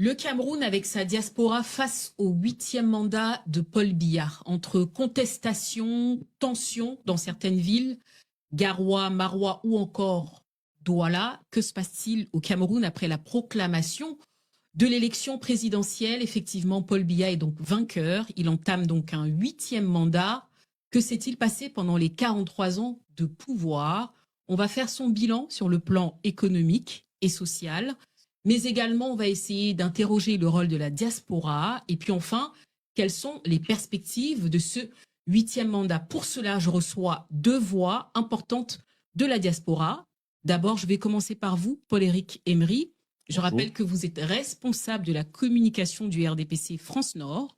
Le Cameroun avec sa diaspora face au 8e mandat de Paul Biya, entre contestation, tension dans certaines villes, Garoua, Maroua ou encore Douala. Que se passe-t-il au Cameroun après la proclamation de l'élection présidentielle? Effectivement, Paul Biya est donc vainqueur. Il entame donc un 8e mandat. Que s'est-il passé pendant les 43 ans de pouvoir? On va faire son bilan sur le plan économique et social, mais également on va essayer d'interroger le rôle de la diaspora. Et puis enfin, quelles sont les perspectives de ce 8e mandat? Pour cela, je reçois deux voix importantes de la diaspora. D'abord, je vais commencer par vous, Paul-Éric Emery. Je rappelle que vous êtes responsable de la communication du RDPC France Nord.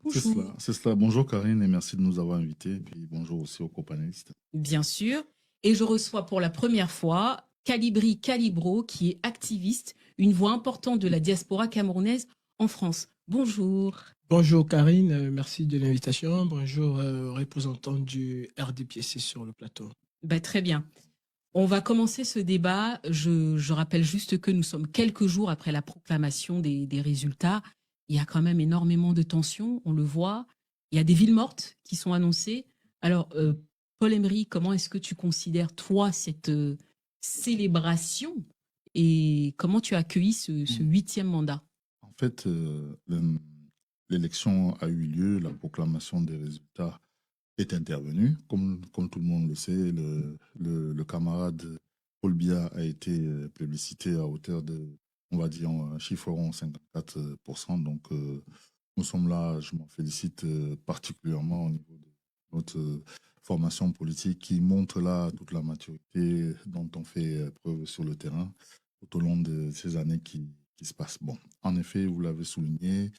Bonjour. C'est cela. Bonjour Karine et merci de nous avoir invités. Et puis bonjour aussi aux copanélistes. Bien sûr. Et je reçois pour la première fois Calibri Calibro, qui est activiste, une voix importante de la diaspora camerounaise en France. Bonjour. Bonjour Karine, merci de l'invitation. Bonjour représentant du RDPC sur le plateau. Très bien. On va commencer ce débat. Je rappelle juste que nous sommes quelques jours après la proclamation des résultats. Il y a quand même énormément de tensions, on le voit. Il y a des villes mortes qui sont annoncées. Alors, Paul Emery, comment est-ce que tu considères, toi, cette célébration et comment tu as accueilli ce 8e mandat? En fait, l'élection a eu lieu, la proclamation des résultats est intervenue. Comme tout le monde le sait, le camarade Paul Biya a été plébiscité à hauteur de, on va dire, un chiffre rond 54%. Donc, nous sommes là, je m'en félicite particulièrement au niveau de notre formation politique qui montre là toute la maturité dont on fait preuve sur le terrain tout au long de ces années qui se passent. Bon, en effet, vous l'avez souligné,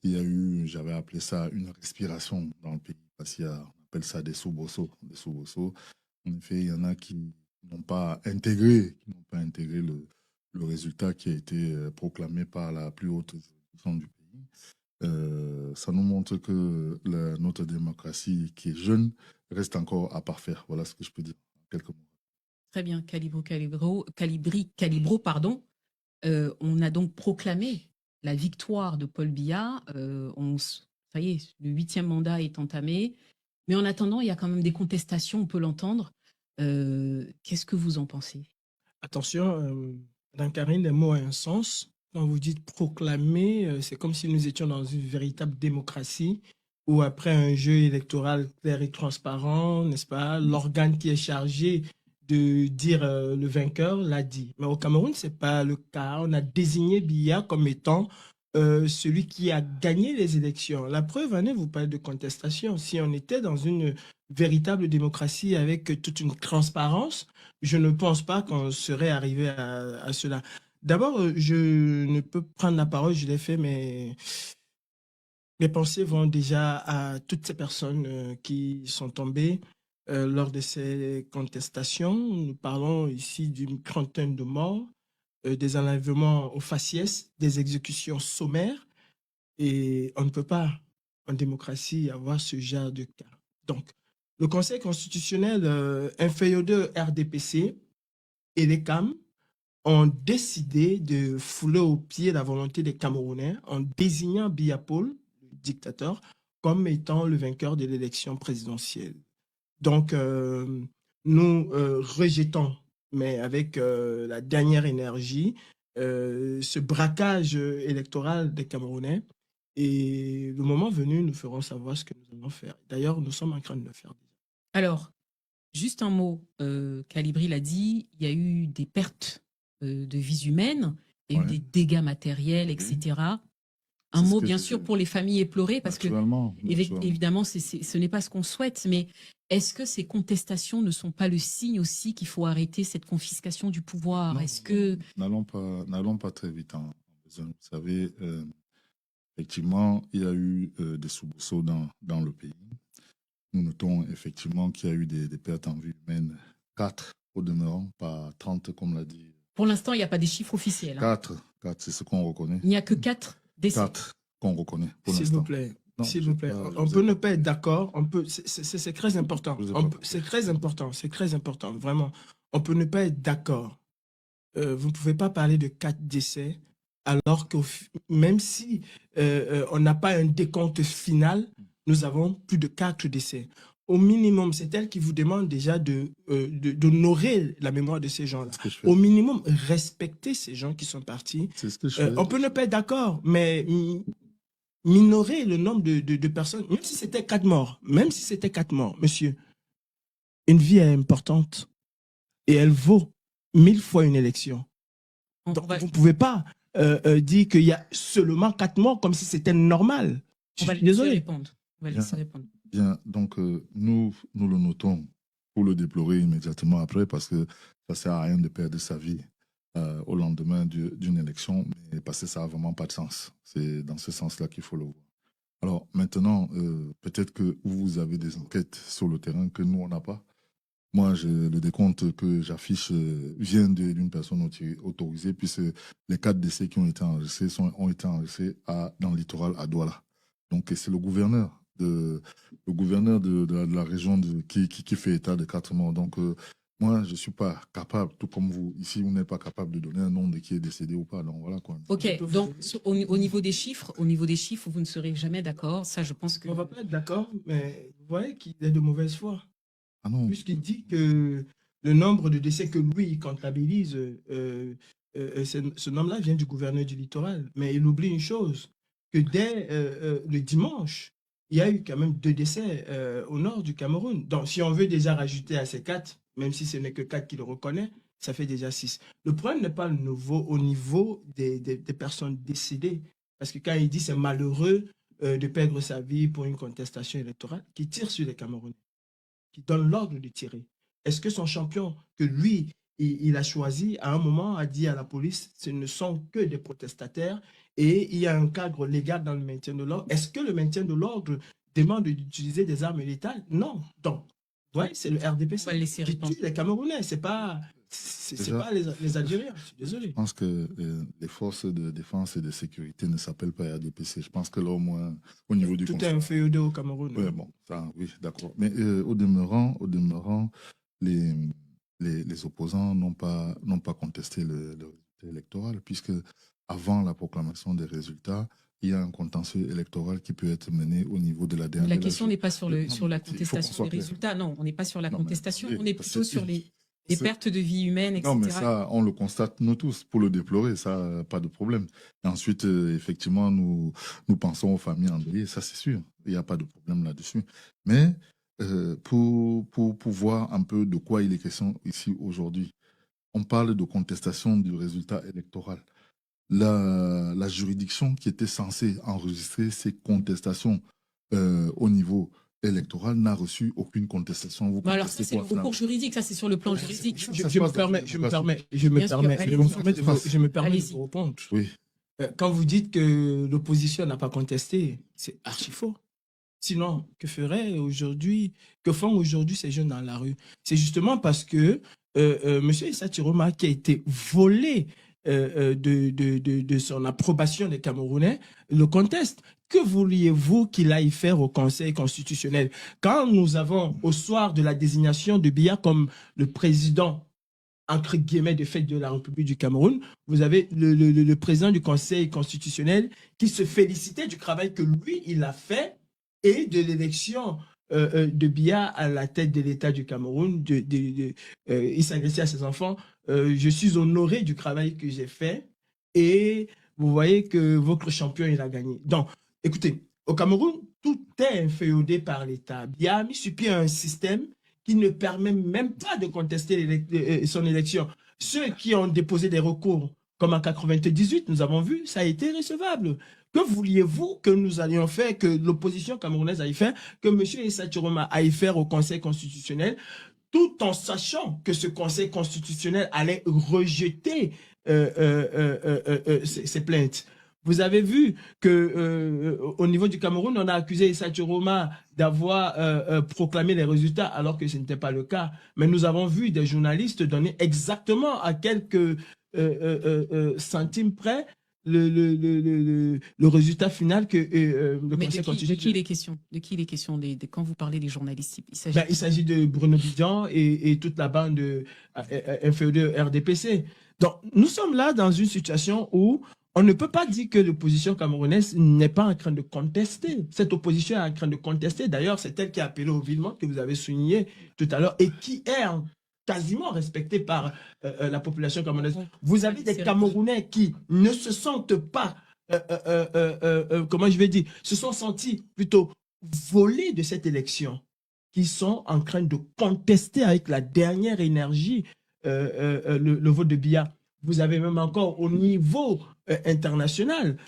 il y a eu, j'avais appelé ça une respiration dans le pays, parce qu'il y a, on appelle ça des soubresauts. En effet, il y en a qui n'ont pas intégré le résultat qui a été proclamé par la plus haute juridiction du pays. Ça nous montre que notre démocratie, qui est jeune, reste encore à parfaire. Voilà ce que je peux dire en quelques mots. Très bien, Calibri Calibro, pardon. On a donc proclamé la victoire de Paul Biya. Ça y est, le 8e mandat est entamé. Mais en attendant, il y a quand même des contestations, on peut l'entendre. Qu'est-ce que vous en pensez? Attention, Madame Karine, les mots ont un sens. Quand vous dites proclamer, c'est comme si nous étions dans une véritable démocratie où après un jeu électoral clair et transparent, n'est-ce pas, l'organe qui est chargé de dire le vainqueur l'a dit. Mais au Cameroun, ce n'est pas le cas. On a désigné Biya comme étant celui qui a gagné les élections. La preuve en est, vous parlez de contestation. Si on était dans une véritable démocratie avec toute une transparence, je ne pense pas qu'on serait arrivé à cela. D'abord, je ne peux prendre la parole, je l'ai fait, mais mes pensées vont déjà à toutes ces personnes qui sont tombées lors de ces contestations. Nous parlons ici d'une trentaine de morts, des enlèvements au faciès, des exécutions sommaires, et on ne peut pas, en démocratie, avoir ce genre de cas. Donc, le Conseil constitutionnel inférieur de RDPC et les CAM ont décidé de fouler aux pieds la volonté des Camerounais en désignant Biya Paul, le dictateur, comme étant le vainqueur de l'élection présidentielle. Donc, nous rejetons, mais avec la dernière énergie, ce braquage électoral des Camerounais. Et le moment venu, nous ferons savoir ce que nous allons faire. D'ailleurs, nous sommes en train de le faire. Alors, juste un mot, Calibri l'a dit, il y a eu des pertes de vies humaines, il y a eu des dégâts matériels, etc. Un mot, bien sûr, pour les familles éplorées, parce que, évidemment, ce n'est pas ce qu'on souhaite, mais est-ce que ces contestations ne sont pas le signe aussi qu'il faut arrêter cette confiscation du pouvoir? N'allons pas très vite. Hein. Vous savez, effectivement, il y a eu des soubresauts dans le pays. Nous notons effectivement qu'il y a eu des pertes en vie humaine, 4 au demeurant, pas 30 comme l'a dit. Pour l'instant, il n'y a pas des chiffres officiels. 4, c'est ce qu'on reconnaît. Il n'y a que 4 décès. 4 qu'on reconnaît pour l'instant. S'il vous plaît. S'il vous plaît, on peut ne pas être d'accord. C'est très important. C'est très important. C'est très important. Vraiment, on peut ne pas être d'accord. Vous ne pouvez pas parler de 4 décès alors que même si on n'a pas un décompte final, nous avons plus de 4 décès. Au minimum, c'est elle qui vous demande déjà d'honorer la mémoire de ces gens-là. Au minimum, respecter ces gens qui sont partis. C'est ce que je fais. On peut ne pas être d'accord, mais minorer le nombre de personnes, même si c'était 4 morts, monsieur, une vie est importante et elle vaut 1000 fois une élection. Donc, vous ne pouvez pas dire qu'il y a seulement 4 morts comme si c'était normal. On va laisser répondre. Bien, donc nous le notons pour le déplorer immédiatement après parce que ça ne sert à rien de perdre sa vie au lendemain d'une élection, mais parce que ça n'a vraiment pas de sens. C'est dans ce sens-là qu'il faut le voir. Alors maintenant, peut-être que vous avez des enquêtes sur le terrain que nous, on n'a pas. Moi, le décompte que j'affiche vient d'une personne autorisée, puisque les 4 décès qui ont été enregistrés ont été enregistrés dans le littoral à Douala. Donc c'est le gouverneur de la région qui fait état de 4 morts. Donc moi, je ne suis pas capable, tout comme vous, ici, vous n'êtes pas capable de donner un nombre de qui est décédé ou pas. Donc voilà quoi. Ok, donc au niveau des chiffres, vous ne serez jamais d'accord. Ça, je pense que... On ne va pas être d'accord, mais vous voyez qu'il est de mauvaise foi. Ah non. Puisqu'il dit que le nombre de décès que lui il comptabilise, ce nombre-là vient du gouverneur du littoral. Mais il oublie une chose, que dès le dimanche, il y a eu quand même 2 décès au nord du Cameroun. Donc si on veut déjà rajouter à ces 4, même si ce n'est que 4 qui le reconnaît, ça fait déjà 6. Le problème n'est pas au niveau des personnes décédées. Parce que quand il dit c'est malheureux de perdre sa vie pour une contestation électorale, qui tire sur les Camerounais, qui donne l'ordre de tirer. Est-ce que son champion, que lui, il a choisi, à un moment, a dit à la police, ce ne sont que des protestataires et il y a un cadre légal dans le maintien de l'ordre. Est-ce que le maintien de l'ordre demande d'utiliser des armes létales? Non. Donc, ouais, c'est le RDPC qui tue les Camerounais, c'est pas les Algériens. Je suis désolé. Je pense que les forces de défense et de sécurité ne s'appellent pas RDPC. Je pense que là, au moins, au niveau du Tout est un féodé au Cameroun. Ouais, bon, ça, oui, d'accord. Mais au demeurant, les opposants n'ont pas contesté le résultat électoral, puisque avant la proclamation des résultats, il y a un contentieux électoral qui peut être mené au niveau de la dernière. La question n'est pas sur la contestation des résultats. Non, on n'est pas sur la contestation. On est plutôt sur les pertes de vie humaines, etc. Non, mais ça, on le constate nous tous. Pour le déplorer, ça, pas de problème. Et ensuite, effectivement, nous pensons aux familles endeuillées, ça c'est sûr. Il n'y a pas de problème là-dessus. Mais pour voir un peu de quoi il est question ici aujourd'hui, on parle de contestation du résultat électoral. La juridiction qui était censée enregistrer ces contestations au niveau électoral n'a reçu aucune contestation. Vous alors ça, c'est le recours juridique, ça c'est sur le plan juridique. Je me permets de vous répondre. Oui. Quand vous dites que l'opposition n'a pas contesté, c'est archi faux. Sinon, que font aujourd'hui ces jeunes dans la rue? C'est justement parce que M. Issa Chiroma, qui a été volé de son approbation des Camerounais, le conteste. Que vouliez-vous qu'il aille faire au Conseil constitutionnel? Quand nous avons, au soir de la désignation de Biya comme le président, entre guillemets, de fait de la République du Cameroun, vous avez le président du Conseil constitutionnel qui se félicitait du travail que lui, il a fait et de l'élection de Biya à la tête de l'État du Cameroun. Il s'adressait à ses enfants. Je suis honoré du travail que j'ai fait et vous voyez que votre champion, il a gagné. Donc, écoutez, au Cameroun, tout est inféodé par l'État. Biya a mis sur pied un système qui ne permet même pas de contester son élection. Ceux qui ont déposé des recours, comme en 98, nous avons vu, ça a été recevable. Que vouliez-vous que nous allions faire, que l'opposition camerounaise aille faire, que M. Issa Chiroma aille faire au Conseil constitutionnel, tout en sachant que ce Conseil constitutionnel allait rejeter ces plaintes? Vous avez vu qu'au niveau du Cameroun, on a accusé Issa Chiroma d'avoir proclamé les résultats alors que ce n'était pas le cas. Mais nous avons vu des journalistes donner exactement à quelques centimes près le résultat final que le Conseil constitutionnel... De qui il est question quand vous parlez des journalistes? Il s'agit de Bruno Bidjan et toute la bande inféodée RDPC. Donc, nous sommes là dans une situation où On ne peut pas dire que l'opposition camerounaise n'est pas en train de contester. Cette opposition est en train de contester. D'ailleurs, c'est elle qui a appelé au virement que vous avez souligné tout à l'heure et qui est quasiment respectée par la population camerounaise. Vous avez des Camerounais qui ne se sentent pas, comment je vais dire, se sont sentis plutôt volés de cette élection, qui sont en train de contester avec la dernière énergie le vote de Biya. Vous avez même encore au niveau international,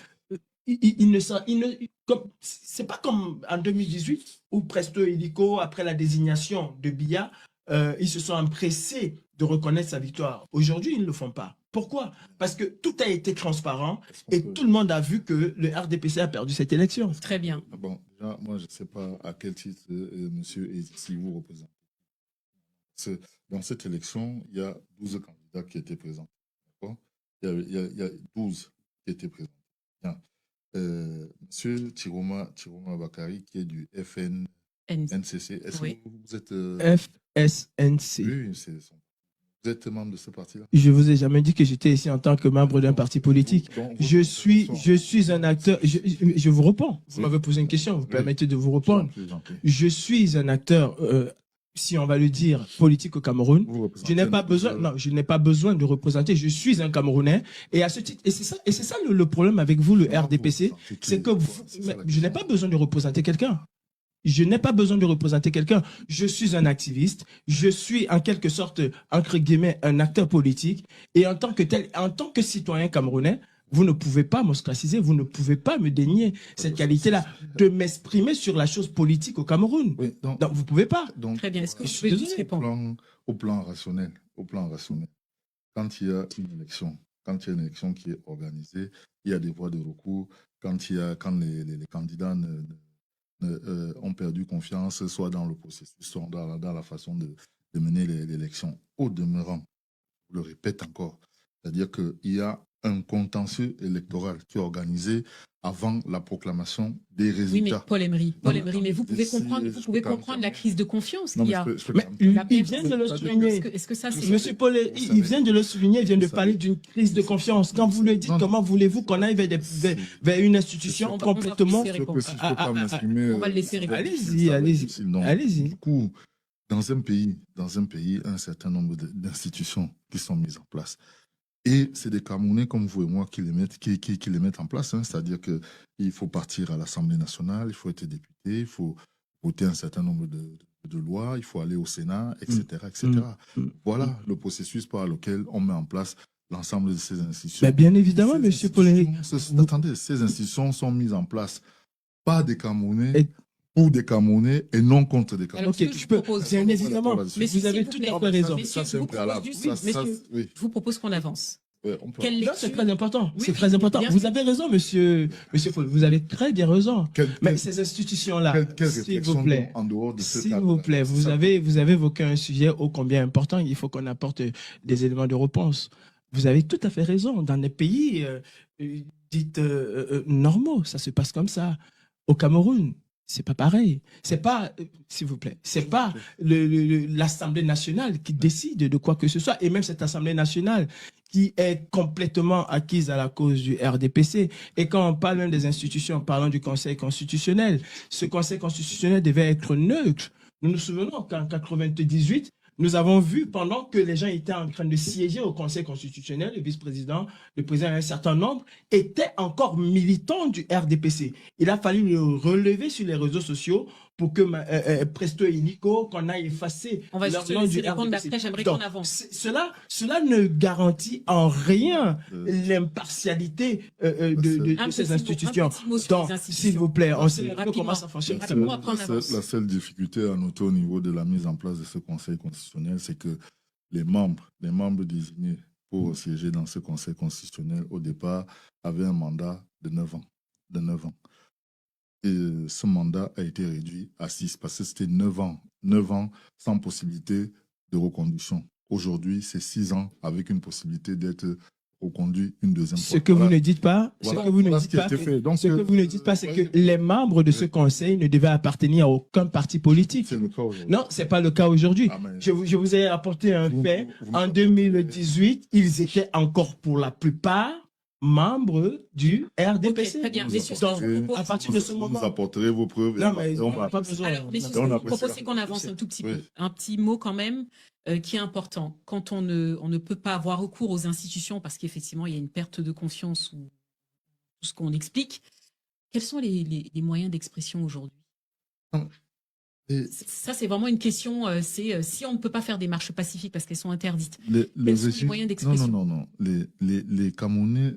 c'est pas comme en 2018 où Presto Hélico, après la désignation de Biya, ils se sont empressés de reconnaître sa victoire. Aujourd'hui, ils ne le font pas. Pourquoi? Parce que tout a été transparent et tout le monde a vu que le RDPC a perdu cette élection. Très bien. Bon, déjà, moi, je ne sais pas à quel titre monsieur est ici vous représentez. Dans cette élection, il y a 12 candidats qui étaient présents. Il y a 12 qui étaient présents. Monsieur Chiroma Bakari, qui est du FNCC. Est-ce que vous êtes... FSNC. Oui, vous êtes membre de ce parti-là? Je ne vous ai jamais dit que j'étais ici en tant que membre d'un parti politique. Je suis un acteur... Je vous réponds. Vous m'avez posé une question, vous permettez de vous répondre. Je suis un acteur... si on va le dire, politique au Cameroun, je n'ai pas besoin, non, je n'ai pas besoin de représenter. Je suis un Camerounais et à ce titre, et c'est ça le problème avec vous, le RDPC, c'est que je n'ai pas besoin de représenter quelqu'un. Je n'ai pas besoin de représenter quelqu'un. Je suis un activiste. Je suis en quelque sorte, entre guillemets, un acteur politique. Et en tant que tel, en tant que citoyen camerounais, vous ne pouvez pas m'ostraciser, vous ne pouvez pas me dénier cette qualité-là de m'exprimer sur la chose politique au Cameroun. Oui, donc, vous ne pouvez pas. Donc, très bien. Est-ce que vous pouvez juste répondre au plan rationnel, quand il y a une élection qui est organisée, il y a des voies de recours. Quand les candidats ont perdu confiance, soit dans le processus, soit dans la façon de mener l'élection. Au demeurant, je le répète encore, c'est-à-dire qu'il y a un contentieux électoral qui est organisé avant la proclamation des résultats. Oui, mais Paul Emery, mais vous pouvez comprendre la crise de confiance qu'il y a. Il vient de le souligner. Est-ce que ça, c'est... Monsieur Paul, il vient de le souligner, il vient de parler d'une crise de confiance. Quand vous le dites, comment voulez-vous qu'on aille vers une institution complètement... On va le laisser répondre. Allez-y. Du coup, dans un pays, un certain nombre d'institutions qui sont mises en place. Et c'est des Camerounais comme vous et moi qui les mettent en place. C'est-à-dire qu'il faut partir à l'Assemblée nationale, il faut être député, il faut voter un certain nombre de lois, il faut aller au Sénat, etc. Voilà le processus par lequel on met en place l'ensemble de ces institutions. Mais bien évidemment, monsieur Paul-Éric. Attendez, ces institutions sont mises en place par des Camerounais, pour des Camerounais et non contre des Camerounais. Alors, je propose, bien évidemment, vous avez tout à fait raison. Ça, c'est un préalable. Je vous propose qu'on avance. Non, c'est très important. C'est très important. Vous avez raison, monsieur Paul. Vous avez très bien raison. Mais ces institutions-là, s'il vous plaît, vous avez évoqué un sujet ô combien important. Il faut qu'on apporte des éléments de réponse. Vous avez tout à fait raison. Dans les pays dits normaux, ça se passe comme ça. Au Cameroun, c'est pas pareil. C'est pas, s'il vous plaît, c'est pas l'Assemblée nationale qui décide de quoi que ce soit. Et même cette Assemblée nationale qui est complètement acquise à la cause du RDPC. Et quand on parle même des institutions, parlant du Conseil constitutionnel, ce Conseil constitutionnel devait être neutre. Nous nous souvenons qu'en 98, nous avons vu, pendant que les gens étaient en train de siéger au Conseil constitutionnel, le vice-président, le président et un certain nombre, étaient encore militants du RDPC. Il a fallu le relever sur les réseaux sociaux pour que Presto et Nico, qu'on a effacé on va leur nom du répondre, mais après, j'aimerais qu'on avance. Cela ne garantit en rien l'impartialité de ces institutions. Donc, s'il vous plaît, on sait comment ça fonctionne. La seule difficulté à noter au niveau de la mise en place de ce Conseil constitutionnel, c'est que les membres désignés pour siéger dans ce Conseil constitutionnel, au départ, avaient un mandat de 9 ans. Et ce mandat a été réduit à 6 parce que c'était 9 ans sans possibilité de reconduction. Aujourd'hui, c'est 6 ans avec une possibilité d'être reconduit une deuxième fois. Ce que vous ne dites pas, c'est que les membres de ce conseil ne devaient appartenir à aucun parti politique. C'est le cas aujourd'hui. Non, c'est pas le cas aujourd'hui. Je vous ai apporté un fait. En 2018, ils étaient encore pour la plupart membre du RDPC. Ok, très bien. Messieurs, Donc, je vous propose- à partir de ce Vous moment... nous apporterez vos preuves. Non, mais on on va- n'a pas besoin. Alors, messieurs, ce on que je vous apprécie. propose, c'est qu'on avance un tout petit peu. Oui. Un petit mot quand même qui est important. Quand on ne peut pas avoir recours aux institutions parce qu'effectivement, il y a une perte de confiance ou tout ce qu'on explique, quels sont les moyens d'expression aujourd'hui? Et Ça, c'est vraiment une question. C'est si on ne peut pas faire des marches pacifiques parce qu'elles sont interdites. le Quels sont les régime- moyens non, d'expression? non. Les Camerounais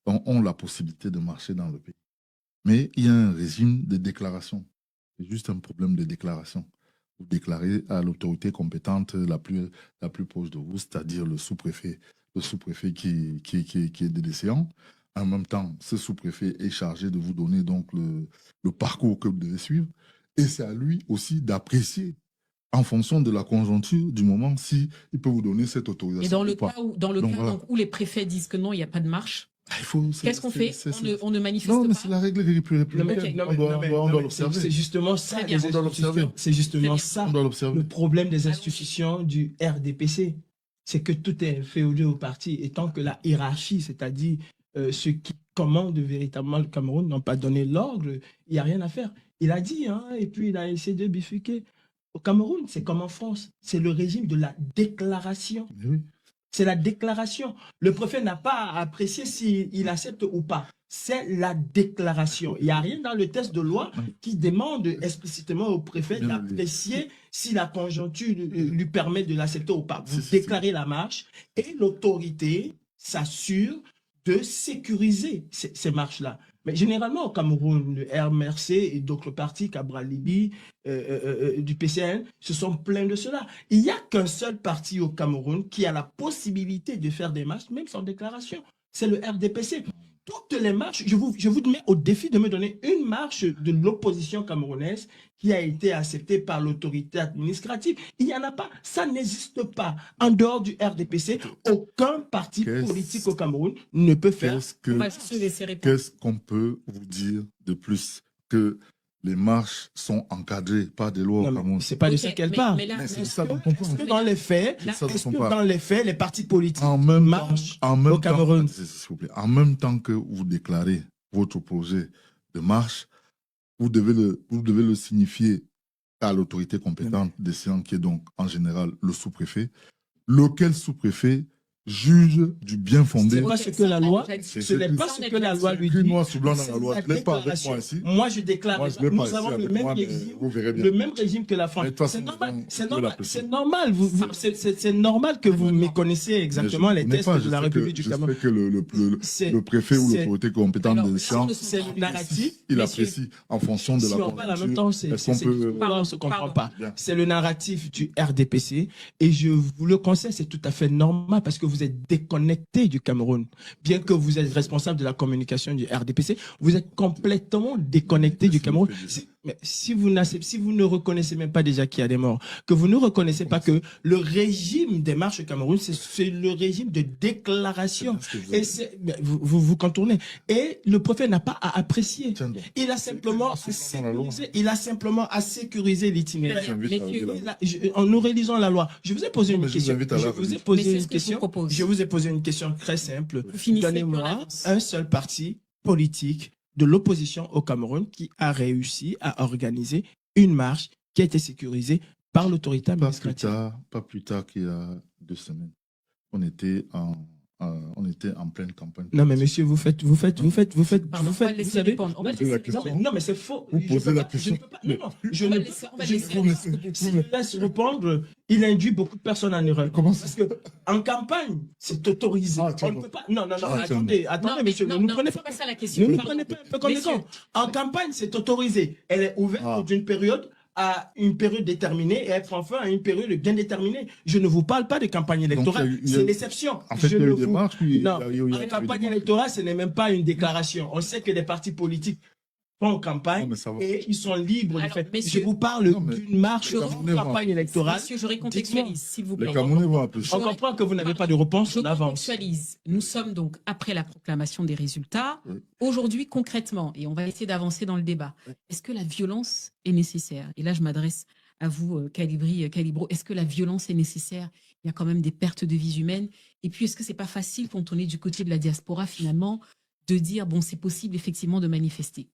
ont la possibilité de marcher dans le pays. Mais il y a un régime de déclaration. C'est juste un problème de déclaration. Vous déclarez à l'autorité compétente la plus proche de vous, c'est-à-dire le sous-préfet qui est décéant. En même temps, ce sous-préfet est chargé de vous donner donc le parcours que vous devez suivre. Et c'est à lui aussi d'apprécier, en fonction de la conjoncture du moment, si il peut vous donner cette autorisation. Et dans le ou pas. cas Donc, voilà. donc, où les préfets disent que non, il n'y a pas de marche, C'est- qu'est-ce qu'on fait? On ne manifeste Non, mais pas. c'est la règle républicaine. Ok. On doit l'observer. C'est justement ça, Très bien. les On doit l'observer. institutions. C'est justement Très ça. On doit l'observer. Le problème des Allons-y. institutions du RDPC, c'est que tout est féodé au parti. Et tant que la hiérarchie, c'est-à-dire ceux qui commandent véritablement le Cameroun, n'ont pas donné l'ordre, il n'y a rien à faire. Il a dit, hein, et puis il a essayé de bifurquer. Au Cameroun, c'est comme en France, c'est le régime de la déclaration. Mais oui. C'est la déclaration. Le préfet n'a pas à apprécier s'il accepte ou pas. C'est la déclaration. Il n'y a rien dans le texte de loi qui demande explicitement au préfet Bien d'apprécier si la conjoncture lui permet de l'accepter ou pas. Vous Si. déclarez la marche et l'autorité s'assure de sécuriser ces marches-là. Mais généralement, au Cameroun, le RMRC et d'autres partis, Cabral Libi, du PCN, se sont plaints de cela. Il n'y a qu'un seul parti au Cameroun qui a la possibilité de faire des marches, même sans déclaration. C'est le RDPC. Toutes les marches, je vous mets au défi de me donner une marche de l'opposition camerounaise qui a été acceptée par l'autorité administrative. Il n'y en a pas. Ça n'existe pas. En dehors du RDPC, aucun parti politique au Cameroun ne peut faire. On va se laisser répondre. Qu'est-ce qu'on peut vous dire de plus que les marches sont encadrées par des lois au Cameroun? C'est pas de ça qu'elle parle. Mais là, Mais c'est est-ce ça que- dont on parle. Est-ce que dans les faits, C'est ça dont est-ce on que parle. dans les faits, les partis politiques En même marchent au Cameroun? s'il vous plaît, en même temps que vous déclarez votre projet de marche, vous devez le signifier à l'autorité compétente décision qui est donc en général le sous-préfet, lequel sous-préfet juge du bien fondé. C'est pas ce que la loi, C'est ce n'est pas ça, ce on est que la bien loi sûr. lui Écrit dit. noir sur blanc dans C'est la loi. la Je ne l'ai pas avec déclaration. moi ici. Moi, je déclare. Moi, je l'ai pas Nous ici avons le avec même moi, mais régime. vous verrez bien. Le même régime que la France. Mais de toute façon, C'est normal. vous C'est pouvez normal. l'apprécier. C'est normal. C'est normal que vous méconnaissiez exactement les textes de la République du Cameroun. J'espère que C'est- le préfet ou c'est- l'autorité compétente Alors, de ça, on séance, ne C'est s'entend le narratif. il Messieurs. apprécie en fonction de Si la on parle en même conjoncture. temps, Est-ce qu'on peut... là, on se comprend Pardon. pas. Bien. C'est le narratif du RDPC et je vous le conseille, c'est tout à fait normal parce que vous êtes déconnecté du Cameroun. Bien que vous êtes responsable de la communication du RDPC, vous êtes complètement déconnecté du Cameroun. Mais si vous ne reconnaissez même pas déjà qu'il y a des morts, que vous ne reconnaissez pas que le régime des marches au Cameroun, c'est le régime de déclaration. Et mais vous contournez. Et le préfet n'a pas à apprécier. Tiens donc. Il a simplement à sécuriser l'itinéraire. J'invite à Messieurs, regarder la- En nous réalisant la loi, je vous ai posé Non, une mais je vous question. invite à Je la vous ai relire. posé Mais c'est une ce que je question. vous propose. Je vous ai posé une question très simple. Vous finissez puis on Donnez-moi avance. un seul parti politique de l'opposition au Cameroun qui a réussi à organiser une marche qui a été sécurisée par l'autorité administrative. Pas plus tard qu'il y a 2 semaines. On était en pleine campagne. Non, mais monsieur, vous faites, Pardon, on va le laisser savez. répondre. On va le Posez la laisser question. répondre. Non, mais c'est faux. Vous Je posez peux la pas- question. Je ne peux pas. Non, je On va ne le laisser- on va le je- laisser vous laissez- répondre. Si je laisse répondre, il induit beaucoup de personnes en erreur. Comment Parce que en campagne, c'est autorisé. Ah, tiens On ne donc. peut pas. Non, Ah, attendez, Non, mais monsieur, non, ne nous non, prenez c'est pas. pas ça la question. Ne nous Pardon. prenez pas un peu comme des Messieurs. cons. En campagne, c'est autorisé. Elle est ouverte Ah. d'une période à une période déterminée et elle prend fin à une période bien déterminée. Je ne vous parle pas de campagne électorale. il y a- C'est l'exception. En fait, Je il y a ne eu des vous- marches. puis Non, il y a eu en des campagne marches. électorale, ce n'est même pas une déclaration. On sait que les partis politiques font campagne Non, mais ça va. et ils sont libres de Alors, faire. Je messieurs. vous parle Non, mais- d'une marche Je en comprends. campagne électorale. Monsieur, je recontextualise, s'il vous plaît. Les Camerounais vont appeler ça. On comprend que vous n'avez pas de réponse, Je on avance. contextualise. Nous sommes donc après la proclamation des résultats. Oui. Aujourd'hui, concrètement, et on va essayer d'avancer dans le débat, Oui. est-ce que la violence est nécessaire? Et là, je m'adresse à vous, Calibro. Est-ce que la violence est nécessaire? Il y a quand même des pertes de vies humaines. Et puis, est-ce que c'est pas facile quand on est du côté de la diaspora, finalement, de dire, bon, c'est possible effectivement de manifester?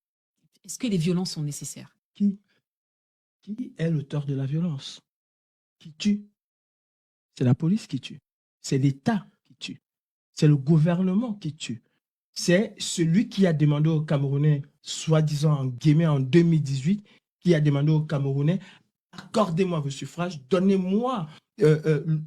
Est-ce que les violences sont nécessaires? Qui est l'auteur de la violence? Qui tue? C'est la police qui tue. C'est l'État qui tue. C'est le gouvernement qui tue. C'est celui qui a demandé aux Camerounais, soi-disant en guillemets en 2018, qui a demandé aux Camerounais, accordez-moi vos suffrages, donnez-moi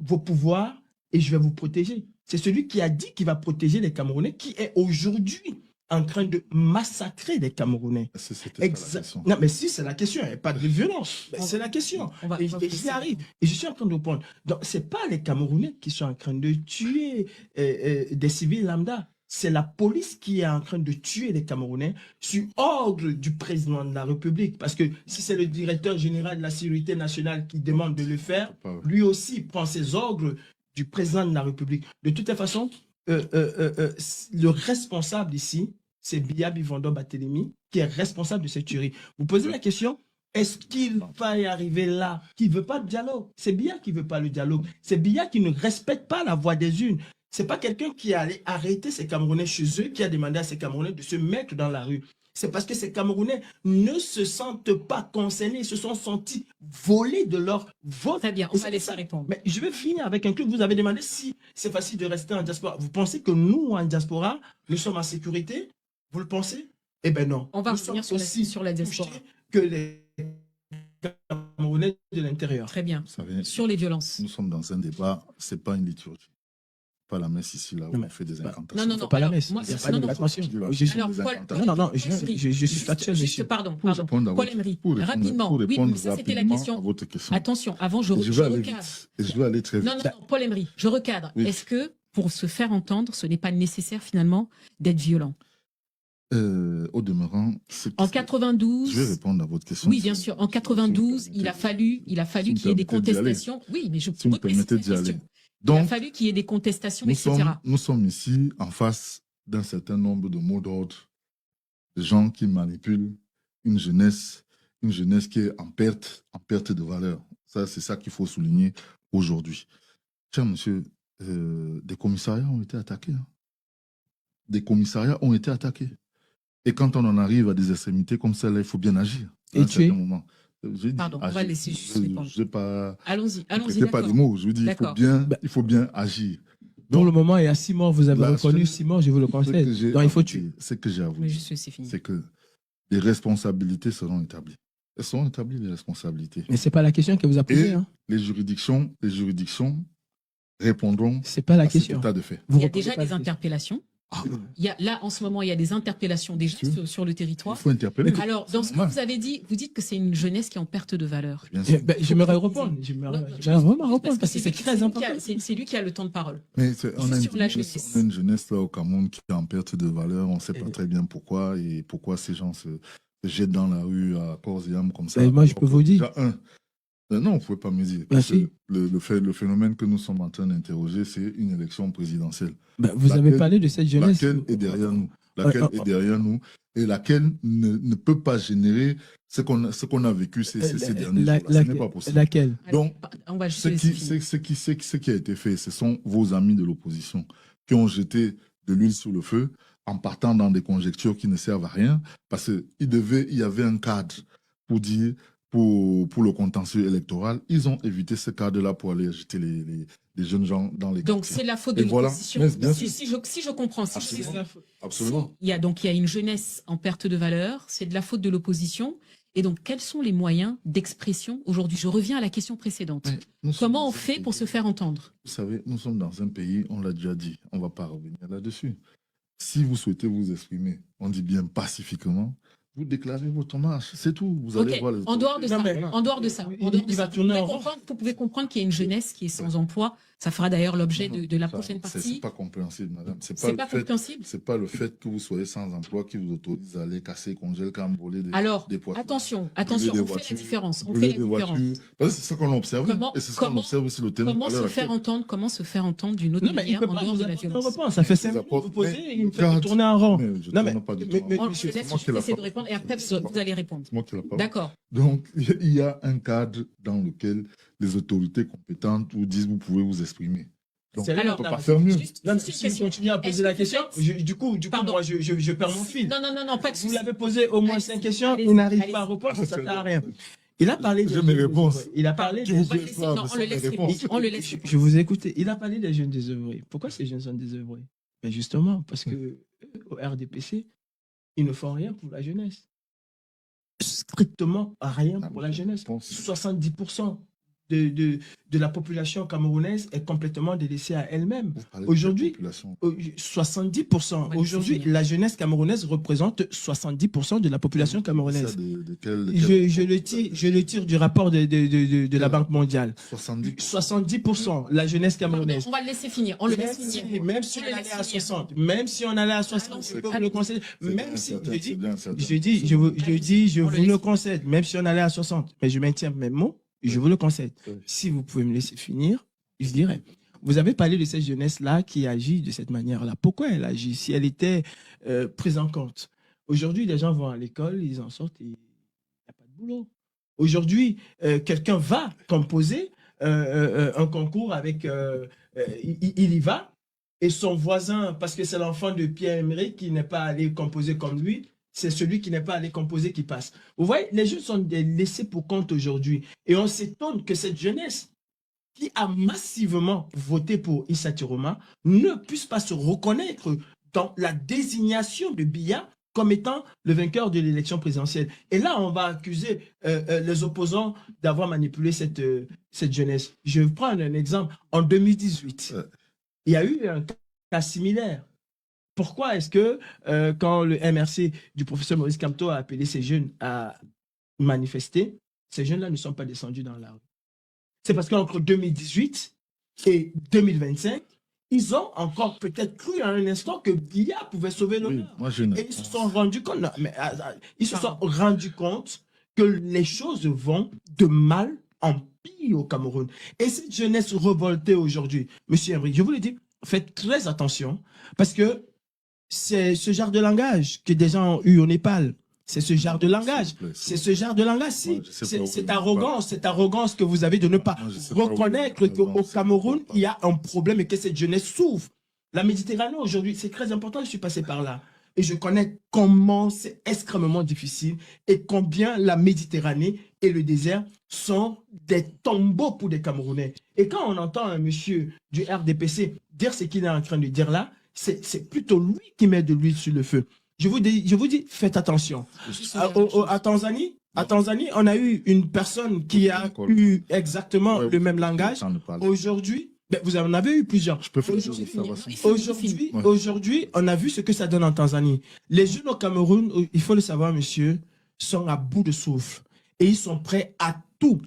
vos pouvoirs et je vais vous protéger. C'est celui qui a dit qu'il va protéger les Camerounais, qui est aujourd'hui en train de massacrer les Camerounais. C'était pas la question. Non, mais si, c'est la question. Il n'y a pas de violence. C'est la question. Et j'y arrive. Et je suis en train de répondre. Donc, ce n'est pas les Camerounais qui sont en train de tuer des civils lambda. C'est la police qui est en train de tuer les Camerounais sur ordre du président de la République. Parce que si c'est le directeur général de la sécurité nationale qui demande de le faire, lui aussi prend ses ordres du président de la République. De toute façon, le responsable ici, c'est Biya Bivando Barthélémy, qui est responsable de cette tuerie. Vous posez la question, est-ce qu'il va y arriver là, qui ne veut pas de dialogue? C'est Biya qui ne veut pas le dialogue. C'est Biya qui ne respecte pas la voix des unes. Ce n'est pas quelqu'un qui est allé arrêter ces Camerounais chez eux, qui a demandé à ces Camerounais de se mettre dans la rue. C'est parce que ces Camerounais ne se sentent pas concernés, ils se sont sentis volés de leur vote. Très bien, on va laisser répondre. Mais je vais finir avec un truc. Vous avez demandé si c'est facile de rester en diaspora. Vous pensez que nous, en diaspora, nous sommes en sécurité? Vous le pensez? Eh bien non. On va revenir sur la diaspora. Que les Camerounais de l'intérieur. Très bien. Vous savez, sur les violences. Nous sommes dans un débat, ce n'est pas une liturgie. Pas la messe ici, là, où on fait des incantations. Non, pas la messe. Moi, il n'y a pas de déclaration. Non, je suis factuel. Pardon. Paul Emery, rapidement. Oui, ça c'était la question. Attention, avant, je recadre. Je vais aller très vite. Non, Paul Emery, je recadre. Oui. Est-ce que, pour se faire entendre, ce n'est pas nécessaire, finalement, d'être violent? Au demeurant, en 92, je vais répondre à votre question. Oui, bien sûr. En 92, il a fallu qu'il y ait des contestations. Oui, mais je si vous me permettez d'y aller. Donc, il a fallu qu'il y ait des contestations, etc. Nous sommes ici en face d'un certain nombre de mots d'ordre, de gens qui manipulent une jeunesse qui est en perte de valeur. Ça, c'est ça qu'il faut souligner aujourd'hui. Cher monsieur, des commissariats ont été attaqués. Hein. Des commissariats ont été attaqués. Et quand on en arrive à des extrémités comme celle-là, il faut bien agir. Et à un certain moment. Pardon, on va laisser juste répondre. Allons-y, d'accord. Pas de mots. Je veux dire, il faut bien agir. Donc, pour le moment, il y a 6 morts. Vous avez reconnu 6 morts, je vous le conseille. Donc, il faut tuer. Ce que j'ai à vous dire, c'est que les responsabilités seront établies. Elles seront établies, les responsabilités. Mais ce n'est pas la question que vous a posée. Hein. Les juridictions répondront à cet état de fait. Il y a déjà des interpellations. Là, en ce moment, il y a des interpellations déjà sur le territoire. Il faut interpeller. Alors, dans ce que vous avez dit, vous dites que c'est une jeunesse qui est en perte de valeur. J'aimerais répondre. Parce que c'est très important. C'est lui qui a le temps de parole. Mais on a une jeunesse là au Cameroun qui est en perte de valeur. On ne sait pas très bien pourquoi et pourquoi ces gens se jettent dans la rue à corps et âme comme ça. Moi, je peux vous dire. Non, vous ne pouvez pas me dire. Le phénomène que nous sommes en train d'interroger, c'est une élection présidentielle. Vous avez parlé de cette jeunesse. Laquelle est derrière nous et laquelle ne peut pas générer ce qu'on a vécu ces derniers jours. Ce n'est pas possible. Laquelle? Donc, ce qui a été fait, ce sont vos amis de l'opposition qui ont jeté de l'huile sur le feu en partant dans des conjectures qui ne servent à rien, parce qu'il y avait un cadre pour dire... Pour le contentieux électoral, ils ont évité ce cadre-là pour aller agiter les jeunes gens dans les quartiers. Donc c'est la faute de l'opposition. Si je comprends. Absolument. Il y a une jeunesse en perte de valeur, c'est de la faute de l'opposition. Et donc, quels sont les moyens d'expression aujourd'hui? Je reviens à la question précédente. Comment on fait pour se faire entendre? Vous savez, nous sommes dans un pays, on l'a déjà dit, on ne va pas revenir là-dessus. Si vous souhaitez vous exprimer, on dit bien pacifiquement, vous déclarez votre marche, c'est tout. Vous allez voir les... En dehors de ça, vous pouvez comprendre qu'il y a une jeunesse qui est sans emploi. Ça fera d'ailleurs l'objet Non, de la ça, prochaine C'est partie. pas compréhensible, madame. C'est pas compréhensible. C'est pas le fait que vous soyez sans emploi qui vous autorise à aller casser, congéler, cambrioler Alors, des poissons. attention, brûler des on fait la voitures, différence. On brûler fait des la différence. voitures. Parce que c'est ça qu'on a observé. Et c'est ce qu'on observe aussi le terrain. Comment se faire entendre d'une autre Non, mais il manière peut en pas dehors vous de la apporter une violence? réponse. Ça fait 5 Les minutes que vous apports- posez mais et il me fait regarde, tourner en rond. Mais je Non, mais, tourne pas du mais, tout en mais, rond. On monsieur, le laisse moi qui l'ai essayer de pas- répondre et après c'est vous allez répondre. C'est moi qui l'ai pas. D'accord. Donc, il y a un cadre dans lequel les autorités compétentes vous disent vous pouvez vous exprimer. Donc, Sérieux, on ne alors, peut non, pas mais faire mieux. Juste non, une si vous question. continuez à Est-ce poser la que question, vous êtes- du coup, Pardon. moi, je perds mon fil. Non, pas de Vous souci. l'avez posé au moins Allez-y, 5 questions, allez-y, il n'arrive allez-y. pas à répondre, ça ne C'est sert à rien. Il a parlé J'ai des mes jeunes réponses. désœuvrés. Il a parlé Tu des... vous On va fais laisser- ça, non, mais on c'est le mes laisse réponses. répondre. On le laisse Je vous ai écouté. Il a parlé des jeunes désœuvrés. Pourquoi ces jeunes sont désœuvrés? Ben justement, parce que au RDPC, ils ne font rien pour la jeunesse. Strictement rien pour la jeunesse. 70% de la population camerounaise est complètement délaissée à elle-même. Vous parlez de Aujourd'hui, la population. 70%. va Aujourd'hui, laisser finir. la jeunesse camerounaise représente 70% de la population camerounaise. Ça, de quel- Je le tire du rapport de la Banque mondiale. 70. 70%, la jeunesse Pardon, camerounaise. on va le laisser finir. On le laisse finir. Même si On on le allait laisse à finir. 60, même si on allait à 60, Allons-y. je peux vous le concéder. Même si, C'est bien, c'est bien. je dis, je On le vous le laisse. concède, même si on allait à 60, mais je maintiens mes mots, je vous le concède. Oui. Si vous pouvez me laisser finir, je dirais. Vous avez parlé de cette jeunesse-là qui agit de cette manière-là. Pourquoi elle agit? Si elle était prise en compte. Aujourd'hui, les gens vont à l'école, ils en sortent et il n'y a pas de boulot. Aujourd'hui, quelqu'un va composer un concours avec... il y va, et son voisin, parce que c'est l'enfant de Pierre-Emerick qui n'est pas allé composer comme lui, c'est celui qui n'est pas allé composer qui passe. Vous voyez, les jeunes sont laissés pour compte aujourd'hui. Et on s'étonne que cette jeunesse qui a massivement voté pour Issa Tiroma ne puisse pas se reconnaître dans la désignation de Biya comme étant le vainqueur de l'élection présidentielle. Et là, on va accuser les opposants d'avoir manipulé cette jeunesse. Je vais prendre un exemple. En 2018, il y a eu un cas similaire. Pourquoi est-ce que quand le MRC du professeur Maurice Kamto a appelé ces jeunes à manifester, ces jeunes-là ne sont pas descendus dans la rue? C'est parce qu'entre 2018 et 2025, ils ont encore peut-être cru à un instant que Biya pouvait sauver le Oui, leur. moi, j'ai une Et ils se réponse. sont rendus compte, non, mais, ils se sont rendus compte que les choses vont de mal en pire au Cameroun. Et cette jeunesse révoltée aujourd'hui, monsieur Emerick, je vous le dis, faites très attention, parce que c'est ce genre de langage que des gens ont eu au Népal. C'est ce genre de langage. S'il vous plaît, C'est ce genre de langage. Si. Ouais, je sais pas où Cette vous arrogance, cette arrogance que vous avez de ne pas Moi, je sais pas où reconnaître vous- qu'au Cameroun, il y a un problème et que cette jeunesse souffre. La Méditerranée aujourd'hui, c'est très important. Je suis passé par là. Et je connais comment c'est extrêmement difficile et combien la Méditerranée et le désert sont des tombeaux pour des Camerounais. Et quand on entend un monsieur du RDPC dire ce qu'il est en train de dire là, c'est plutôt lui qui met de l'huile sur le feu. Je vous dis, faites attention. À Tanzanie, on a eu une personne qui a eu exactement Ouais, le même langage. sans ne parler. Aujourd'hui, ben, vous en avez eu plusieurs. Je peux faire des Aujourd'hui, observations. Aujourd'hui, on a vu ce que ça donne en Tanzanie. Les jeunes au Cameroun, il faut le savoir, monsieur, sont à bout de souffle. Et ils sont prêts à tout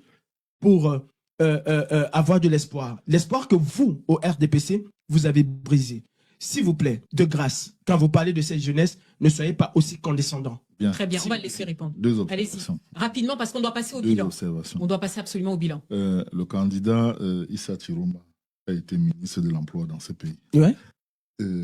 pour avoir de l'espoir. L'espoir que vous, au RDPC, vous avez brisé. S'il vous plaît, de grâce, quand vous parlez de cette jeunesse, ne soyez pas aussi condescendant. Bien. Très bien, on va le laisser répondre. Deux Allez-y. observations. Rapidement, parce qu'on doit passer au Deux bilan. observations. On doit passer absolument au bilan. Le candidat Issa Tiroma a été ministre de l'Emploi dans ce pays. Ouais.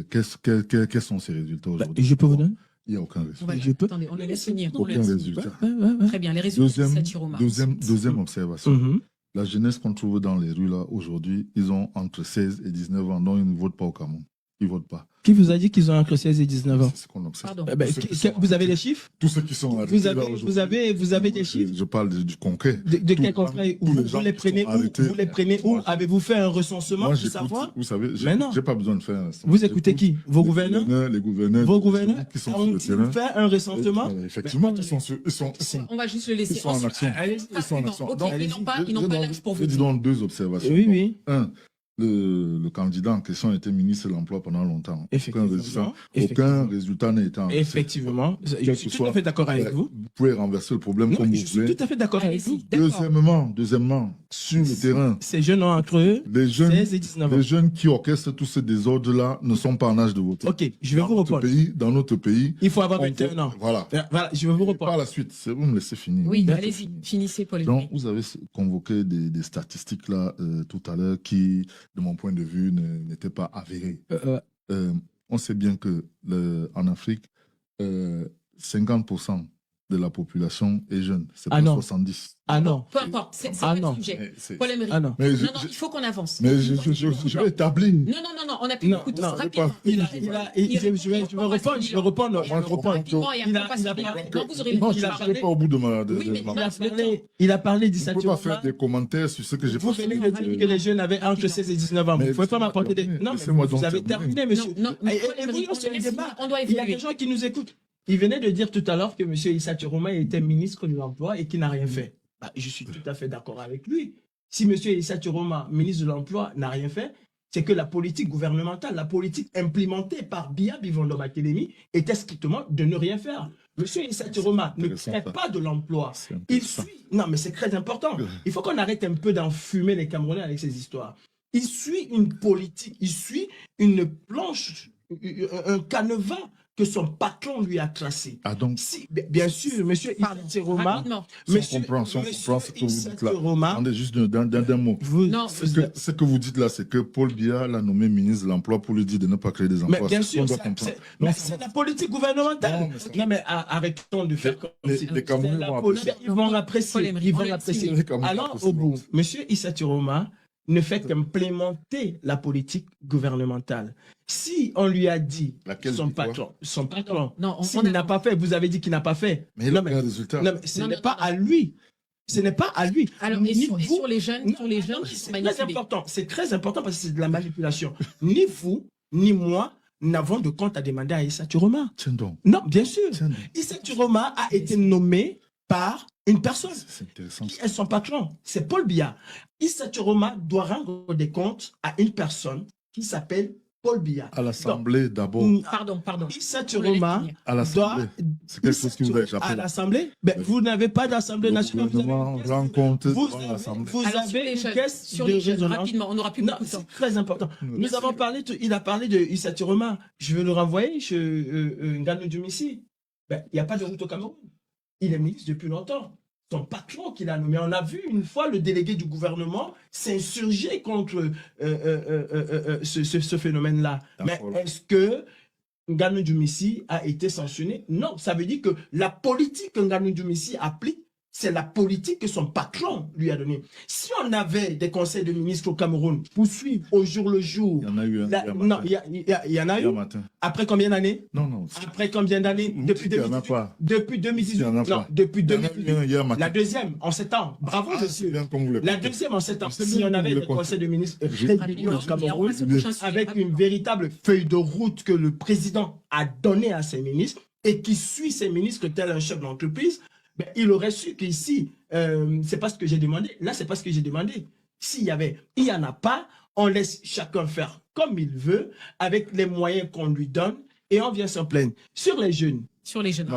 Quels sont ses résultats aujourd'hui? Je peux vous donner? Il n'y a aucun On résultat. va, Je peux- attendez, on le laisse finir. On le Aucun laisse finir. résultat. Très bien, les résultats de Satiroma. Deuxième observation. Mhm. La jeunesse qu'on trouve dans les rues là aujourd'hui, ils ont entre 16 et 19 ans, donc ils ne votent pas au Cameroun. Ils ne votent pas. Qui vous a dit qu'ils ont entre 16 et 19 ans? C'est ce qu'on observe. Pardon. Eh ben, vous avez les chiffres? Tous ceux qui sont arrêtés Vous là avez aujourd'hui. des chiffres? Je parle du concret. De Tous les quel gens- contrat? tous les Vous gens les qui prenez sont où? arrêtés. Vous les prenez où? Moi, Avez-vous fait un recensement Moi, pour j'écoute, savoir? vous savez, Mais non. j'ai pas besoin de faire un Vous écoutez qui? Vos gouverneurs? Les gouverneurs. Vos gouverneurs qui sont sur le ont-ils terrain. fait un recensement? Effectivement, ils sont On va juste le laisser. ils sont en action. Allez-y. Ils sont en action. Ok, Donc, ils n'ont pas l'âge pour je vous dis dire. donc deux observations. Oui, oui. Un, le candidat en question était ministre de l'Emploi pendant longtemps. Effectivement. Aucun résultat n'a été enregistré. Effectivement. Je suis tout à fait d'accord avec vous. Vous pouvez renverser le problème Non, comme vous je suis voulez. tout à fait d'accord avec vous. Deuxièmement, sur le terrain, Ces jeunes ont entre eux les 16 et 19 ans. jeunes qui orchestrent tous ces désordres-là ne sont pas en âge de voter. Ok, je vais vous répondre. Dans notre pays, Il faut avoir 21 ans. Voilà. Voilà, je vais vous répondre. Par la suite, vous me laissez finir. Oui, allez-y, finissez, Paul. Donc, vous avez convoqué des statistiques là tout à l'heure qui, de mon point de vue, n'étaient pas avérées. On sait bien que en Afrique, 50% de la population est jeune. C'est pas 70. Ah non. Peu importe, c'est pas le sujet. Paul Emery. Ah non. Mais Non, il faut qu'on avance. Mais je vais établir. Non, on a plus beaucoup de temps. Rapidement. Je vais répondre. Rapidement et après, on passe au débat. Non, vous aurez le temps de Je parler. ne pas au bout de ma Oui, mais parole. Il a parlé Je ne peux pas faire des commentaires sur ce que j'ai Vous venez de dire que les jeunes avaient entre 16 et 19 ans. Vous ne pouvez pas m'apporter des... Non, mais vous avez terminé, monsieur. Non, Et Paul Emery, vous, sur le débat, on doit il y a évoluer. des gens qui nous écoutent. Il venait de dire tout à l'heure que M. Issa Chiroma était ministre de l'Emploi et qu'il n'a rien fait. Bah, je suis tout à fait d'accord avec lui. Si M. Issa Chiroma, ministre de l'Emploi, n'a rien fait, c'est que la politique gouvernementale, la politique implémentée par Biya Bivondo Bakelemi était strictement de ne rien faire. M. Issa Chiroma ne crée pas de l'emploi. Il suit. Non, mais c'est très important. Il faut qu'on arrête un peu d'enfumer les Camerounais avec ces histoires. Il suit une politique, il suit une planche, un canevas que son patron lui a tracé. Ah donc, si, bien sûr, monsieur Issa Chiroma, on comprend ce que vous dites là. Attendez juste d'un mot. Ce que vous dites là, c'est que Paul Biya l'a nommé ministre de l'Emploi pour lui dire de ne pas créer des emplois. Mais bien sûr, c'est la politique gouvernementale. Non, mais arrêtons de faire comme si les Camerounais vont apprécier. Ils vont apprécier. Alors, au bout, monsieur Issa Chiroma ne fait qu'implémenter la politique gouvernementale. Si on lui a dit son patron, s'il n'a pas fait, vous avez dit qu'il n'a pas fait. Mais il a un résultat. Non, mais ce n'est pas à lui. Ce n'est pas à lui. Alors, et sur les jeunes, qui sont manipulés. C'est très important parce que c'est de la manipulation. Ni vous, ni moi n'avons de compte à demander à Issa Chiroma. Non, bien sûr. Issa Chiroma a été nommé par une personne qui est son patron. C'est Paul Biya. Issa Chiroma doit rendre des comptes à une personne qui s'appelle Paul Biya. À l'Assemblée d'abord. Pardon. Issa Chiroma à l'Assemblée. C'est quelque chose qui vous a échappé. À l'Assemblée, vous n'avez pas d'Assemblée nationale. Vous avez une caisse sur les jeunes. Rapidement, on n'aura plus beaucoup de temps. C'est très important. Nous avons parlé, il a parlé de Issa Chiroma. Je vais le renvoyer chez Nganou Djumissi. Il n'y a pas de route au Cameroun. Il est ministre depuis longtemps. Son patron qu'il a nommé. On a vu une fois le délégué du gouvernement s'insurger contre ce phénomène-là. Mais est-ce que Nganou Djumissi a été sanctionné? Non, ça veut dire que la politique que Nganou Djumissi applique, c'est la politique que son patron lui a donnée. Si on avait des conseils de ministres au Cameroun pour suivre au jour le jour... Il y en a eu un. Non, il y en a eu. Après combien d'années? Non. Après combien d'années? Depuis 2018. Depuis 2018. Non, depuis 2018. La deuxième, en 7 ans. Bravo, monsieur. La deuxième, en 7 ans. Si on avait des conseils de ministres réguliers au Cameroun, avec une véritable feuille de route que le président a donnée à ses ministres et qui suit ses ministres tel un chef d'entreprise, ben, il aurait su qu'ici, c'est pas ce que j'ai demandé. Là, c'est pas ce que j'ai demandé. S'il y avait, il n'y en a pas, on laisse chacun faire comme il veut, avec les moyens qu'on lui donne, et on vient s'en plaindre. Sur les jeunes. Sur les jeunes.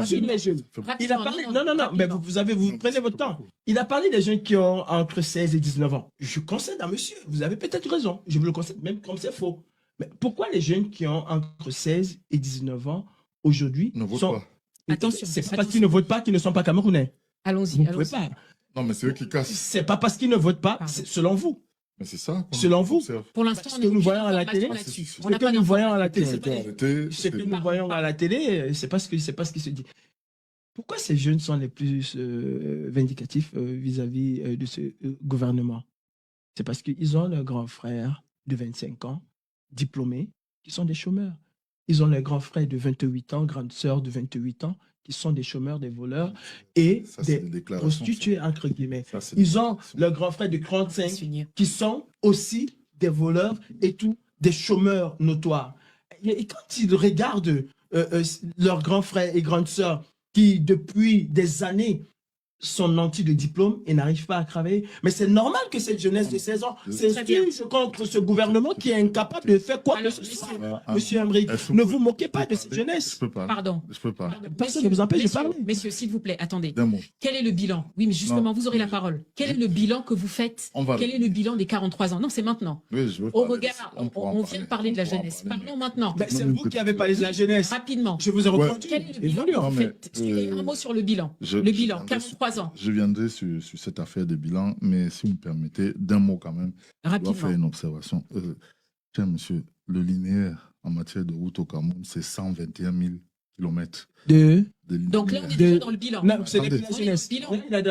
Il a parlé, non, mais vous prenez votre temps. Il a parlé des jeunes qui ont entre 16 et 19 ans. Je concède à monsieur, vous avez peut-être raison. Je vous le concède même comme c'est faux. Mais pourquoi les jeunes qui ont entre 16 et 19 ans, aujourd'hui, sont... Attention. C'est parce qu'ils ne votent pas qu'ils ne sont pas camerounais. Allons-y. Vous ne pouvez pas. Non, mais c'est eux qui cassent. C'est pas parce qu'ils ne votent pas, selon vous. Mais c'est ça. Selon vous. Pour l'instant, ce que nous voyons à la télé, ce que nous voyons à la télé, ce que nous voyons à la télé, c'est pas ce qui se dit. Pourquoi ces jeunes sont les plus vindicatifs vis-à-vis de ce gouvernement? C'est parce qu'ils ont leurs grands frères de 25 ans, diplômés, qui sont des chômeurs. Ils ont leurs grands frères de 28 ans, grandes sœurs de 28 ans, qui sont des chômeurs, des voleurs et des prostituées, entre guillemets. Ils ont leurs grands frères de 35 qui sont aussi des voleurs et tout, des chômeurs notoires. Et quand ils regardent leurs grands frères et grandes sœurs qui, depuis des années, son anti de diplôme et n'arrive pas à travailler. Mais c'est normal que cette jeunesse de 16 ans s'insurge contre ce gouvernement qui est incapable de faire quoi que ce soit. Monsieur Emmerich, ne vous moquez pas de cette jeunesse. Je peux pas. Pardon. Je peux pas. Personne ne vous empêche de parler. Messieurs, s'il vous plaît, attendez. D'un mot. Quel est le bilan? Oui, mais justement, vous aurez la parole. Quel est le bilan que vous faites? Quel est le bilan des 43 ans? Non, c'est maintenant. Oui, je veux Au parler. regard, on vient de parler de la jeunesse. Parlons maintenant. Ben, c'est vous qui avez parlé de la jeunesse. Rapidement. Je vous ai répondu. Quel est le bilan que Non, vous mais, faites? Excusez, un mot sur le bilan. je- Le je bilan, viendrai 43 ans. Je viendrai sur cette affaire de bilan, mais si vous me permettez, d'un mot quand même, je dois faire Rapidement. une observation. Tiens, monsieur, le linéaire en matière de route au Cameroun, c'est 121 000 kilomètres De... de linéaire. Donc là, on est déjà dans le bilan. Non, c'est Attendez. depuis la jeunesse. Bilan. Il est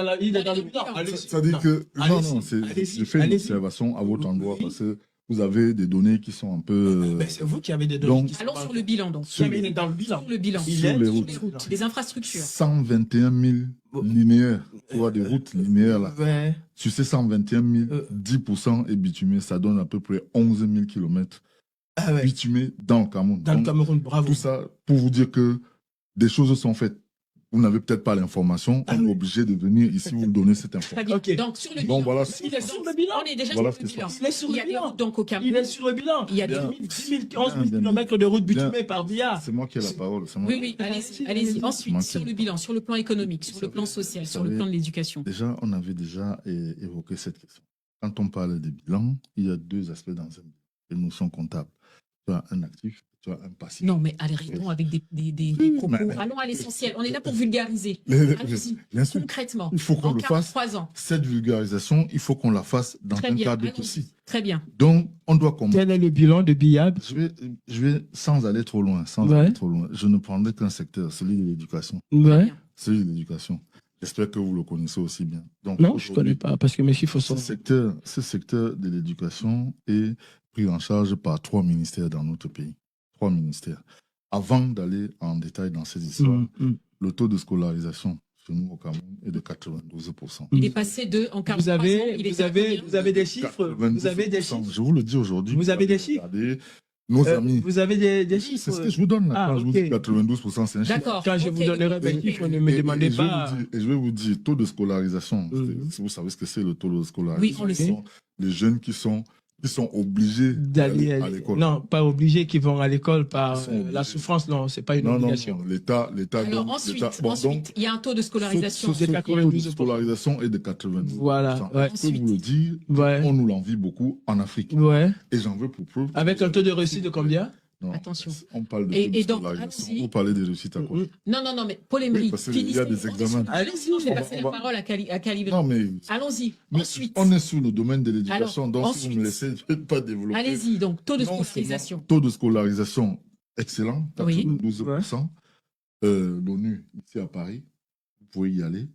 dans le bilan. Allez-y. Ça veut dire que, non, Allez-y, non, allez-y, je fais une allez-y. observation à votre endroit Oui. parce que vous avez des données qui sont un peu... Ben, c'est vous qui avez des donc, données. qui sont Allons pas- sur le bilan, donc. Sur Il est dans le bilan. Sur le bilan. Il Sur est les sur routes. les routes. Des infrastructures. 121 000 linéaires, tu vois, des routes linéaires là. Ouais. Sur ces 121 000, 10% est bitumé, ça donne à peu près 11 000 kilomètres Ah ouais. bitumés dans le Cameroun. Dans le Donc, Cameroun, bravo. tout ça pour vous dire que des choses sont faites. Vous n'avez peut-être pas l'information, Ah on est oui. obligé de venir ici vous donner cette information. Très bien. Ok. Donc, sur le Bon, bilan. voilà. Il est sur le bilan. On est déjà Voilà sur le ce qui se bilan. passe. Il est sur Il y le a des bilan. routes donc au Il Cameroun. est sur le bilan. Il y a des Bien. routes. 10 000, 11 000 Bien. kilomètres de route Bien. bitumée par Bia. C'est moi qui ai la parole. c'est moi. Oui, oui, allez-y, allez-y. Ensuite, Moi, sur c'est- le bilan, sur le plan économique, sur Vous le savez- plan social, vous sur le savez- plan de l'éducation. Déjà, on avait déjà évoqué cette question. Quand on parle des bilans, il y a deux aspects dans un bilan. Les notions comptables. Tu as un actif, tu as un passif. Non, mais allez, répondons avec des propos. mais- Allons à l'essentiel. On est là pour vulgariser. Les- Allez-y, Bien sûr. concrètement. Il faut qu'on En le fasse. 43 ans. Cette vulgarisation, il faut qu'on la fasse dans Très un bien. cadre allons-y. précis. Très bien. Donc, on doit commencer. Quel est le bilan de Biab? Je vais, sans aller trop loin, je ne prendrai qu'un secteur, celui de l'éducation. Ouais. Celui de l'éducation. J'espère que vous le connaissez aussi bien. Donc, Non, je ne connais aujourd'hui, pas, parce que mes chiffres sont... ce secteur de l'éducation est pris en charge par 3 ministères dans notre pays. 3 ministères. Avant d'aller en détail dans ces histoires, le taux de scolarisation chez nous au Cameroun est de 92%. Il est passé de en 43 Vous ans. avez, il vous était à avez, combien vous avez des chiffres? Vous avez des 92%. chiffres? Je vous le dis aujourd'hui. Vous avez des chiffres? Regardez, nos amis. Vous avez des C'est chiffres? ce que je vous donne là. Ah, Quand je vous ok. dis 92%, c'est un chiffre. D'accord. Quand je vous Ok. donnerai mes chiffres, ne me Et demandez je vais pas... vous dire- et je vais vous dire, taux de scolarisation. Mhm. Vous savez ce que c'est le taux de scolarisation. Oui, on le Ce sait. sont les jeunes qui sont obligés d'aller à l'école. Non, pas obligés qui vont à l'école par Ils sont la obligés. souffrance, non, c'est pas une Non, non, obligation. non. L'État Alors donne- ensuite, l'État- bon, ensuite, donc, il y a un taux de scolarisation. ce taux de 92%. scolarisation est de 92%. Voilà, ouais. Je peux vous le dire, Ouais. on nous l'envie beaucoup en Afrique. Ouais. Et j'en veux pour preuve. Avec un taux de réussite de combien? Non, Attention. On parle de Et- taux de et donc, scolarisation. allons-y. Vous parlez des réussites à quoi? Non, non, non, mais Paul Emery, parce qu'il y a finissez. des examens. Allez-y, Sinon, je vais on va- passer on la va- parole à Calibri. Non, mais Allons-y. mais Ensuite, on est sur le domaine de l'éducation, Alors, donc si vous ensuite. me laissez, je ne vais pas développer. allez-y. Donc, taux de Non scolarisation. seulement Taux de scolarisation excellent, Oui. 92%. L'ONU, ici à Paris, vous pouvez y aller.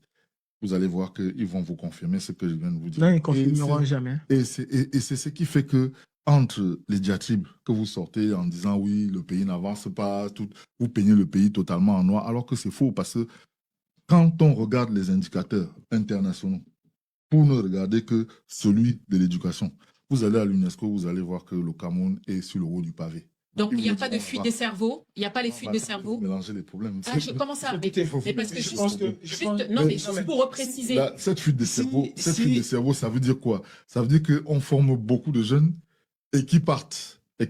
Vous allez voir qu'ils vont vous confirmer ce que je viens de vous dire. Non, ils Et confirmeront c'est- jamais. Et c'est ce qui fait que, entre les diatribes que vous sortez en disant oui, le pays n'avance pas, vous peignez le pays totalement en noir, alors que c'est faux parce que quand on regarde les indicateurs internationaux, pour ne regarder que celui de l'éducation, vous allez à l'UNESCO, vous allez voir que le Cameroun est sur le haut du pavé. Donc, Ils il n'y a vous pas de diront, fuite ah, des cerveaux. Il n'y a pas les on fuites va de pas cerveau. mélanger les problèmes. Ah, comment ça? Mais parce que je pense que... non, mais juste pour repréciser. Là, cette fuite de Si- cerveau, si- fuite de cerveau, ça veut dire quoi? Ça veut dire qu'on forme beaucoup de jeunes et qui partent. Ah,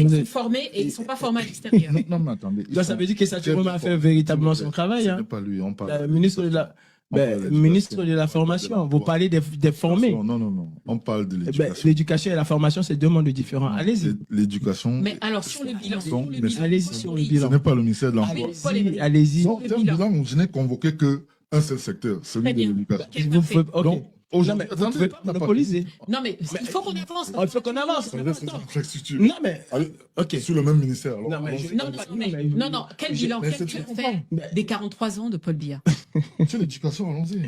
ils sont formés et ils ne sont pas formés à l'extérieur. Non, non, mais attendez. ils Donc, ça sont- veut dire que Saturne a fait véritablement son travail. Ce Hein. n'est pas lui, on parle. La ministre de la... On parle de l'éducation. ministre de la formation, vous parlez des formés. Non, non, non. On parle de Eh ben, l'éducation. l'éducation et la formation, c'est deux mondes différents. Allez-y. L'éducation. Mais alors, sur le bilan. Sont- sur le mais- bilan, Allez-y Paul sur le Emery, bilan. Ce n'est pas le ministère de l'Emploi. Paul Allez-y. Emery. Allez-y. Non, le c'est un bilan. bilan où je n'ai convoqué qu'un seul secteur, celui Très de bien. l'éducation. Quel Vous parfait. pouvez- ok. Donc, Non, aujourd'hui, mais vous pouvez pas monopoliser. Non, mais il faut qu'on avance. Il faut qu'on avance. Ça reste une infrastructure. Non, mais... Allez, Ok. sur le même ministère. Alors, Non, mais allons-y. je- Non, non, non, quel bilan, mais quel c'est tu tout fait Mais- des 43 ans de Paul Biya? Sur l'éducation, allons-y.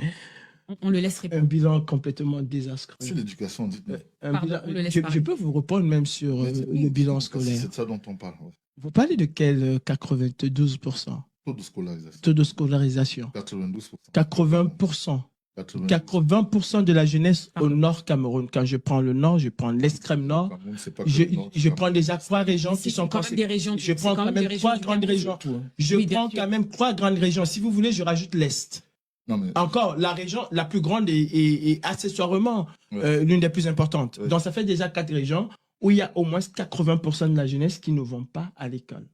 On le laisse Un répondre. bilan complètement désastreux. Sur l'éducation, dites-moi. Un Pardon, bilan- on le laisse je parler. peux vous répondre même sur Mais le bilan scolaire. C'est de ça dont on parle. ouais. Vous parlez de quel 92%? Taux de scolarisation. Taux de scolarisation. 92%. 80%. 80%. 80% de la jeunesse au nord Cameroun. Quand je prends le nord, je prends l'extrême nord. Cameroun, c'est pas que Je, le Nord, je c'est prends déjà 3 régions qui C'est sont quand même des régions. Je prends quand même 3 grandes régions. tout, hein. Je Oui, bien prends sûr. quand même 3 grandes régions. Si vous voulez, je rajoute l'Est. Non, mais... Encore, la région la plus grande est accessoirement l'une des plus importantes. Donc, ça fait déjà 4 régions où il y a au moins 80% de la jeunesse qui ne vont pas à l'école.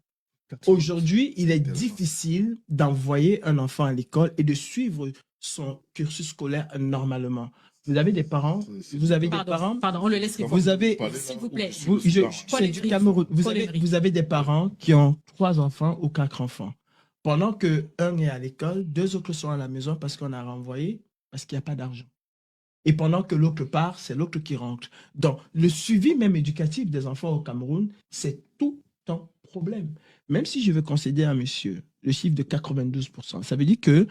Aujourd'hui, il est difficile d'envoyer un enfant à l'école et de suivre son cursus scolaire normalement. Vous avez des parents, Pardon, on le laisse répondre. Vous avez, s'il vous plaît, c'est du Cameroun. Vous avez des parents qui ont 3 enfants ou 4 enfants. Pendant que un est à l'école, 2 autres sont à la maison parce qu'on a renvoyé, parce qu'il n'y a pas d'argent. Et pendant que l'autre part, c'est l'autre qui rentre. Donc, le suivi même éducatif des enfants au Cameroun, c'est tout un problème. Même si je veux concéder à monsieur le chiffre de 92%, ça veut dire que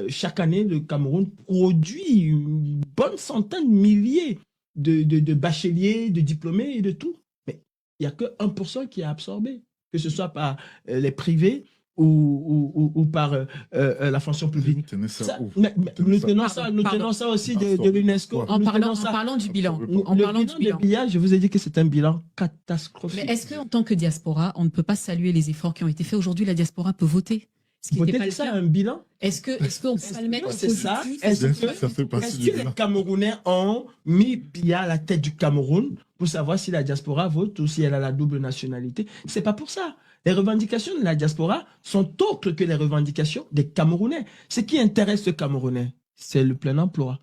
chaque année, le Cameroun produit une bonne centaine de milliers de bacheliers, de diplômés et de tout. Mais il n'y a que 1% qui est absorbé, que ce soit par les privés ou par la fonction publique. Nous tenons ça aussi de l'UNESCO. En parlant du bilan. Je vous ai dit que c'est un bilan catastrophique. Mais est-ce qu'en tant que diaspora, on ne peut pas saluer les efforts qui ont été faits? Aujourd'hui, la diaspora peut voter. Voter ça un bilan? Est-ce qu'on peut pas le mettre? C'est ça. Est-ce que les Camerounais ont mis Biya à la tête du Cameroun pour savoir si la diaspora vote ou si elle a la double nationalité? C'est pas pour ça. Les revendications de la diaspora sont autres que les revendications des Camerounais. Ce qui intéresse le Camerounais, c'est le plein emploi,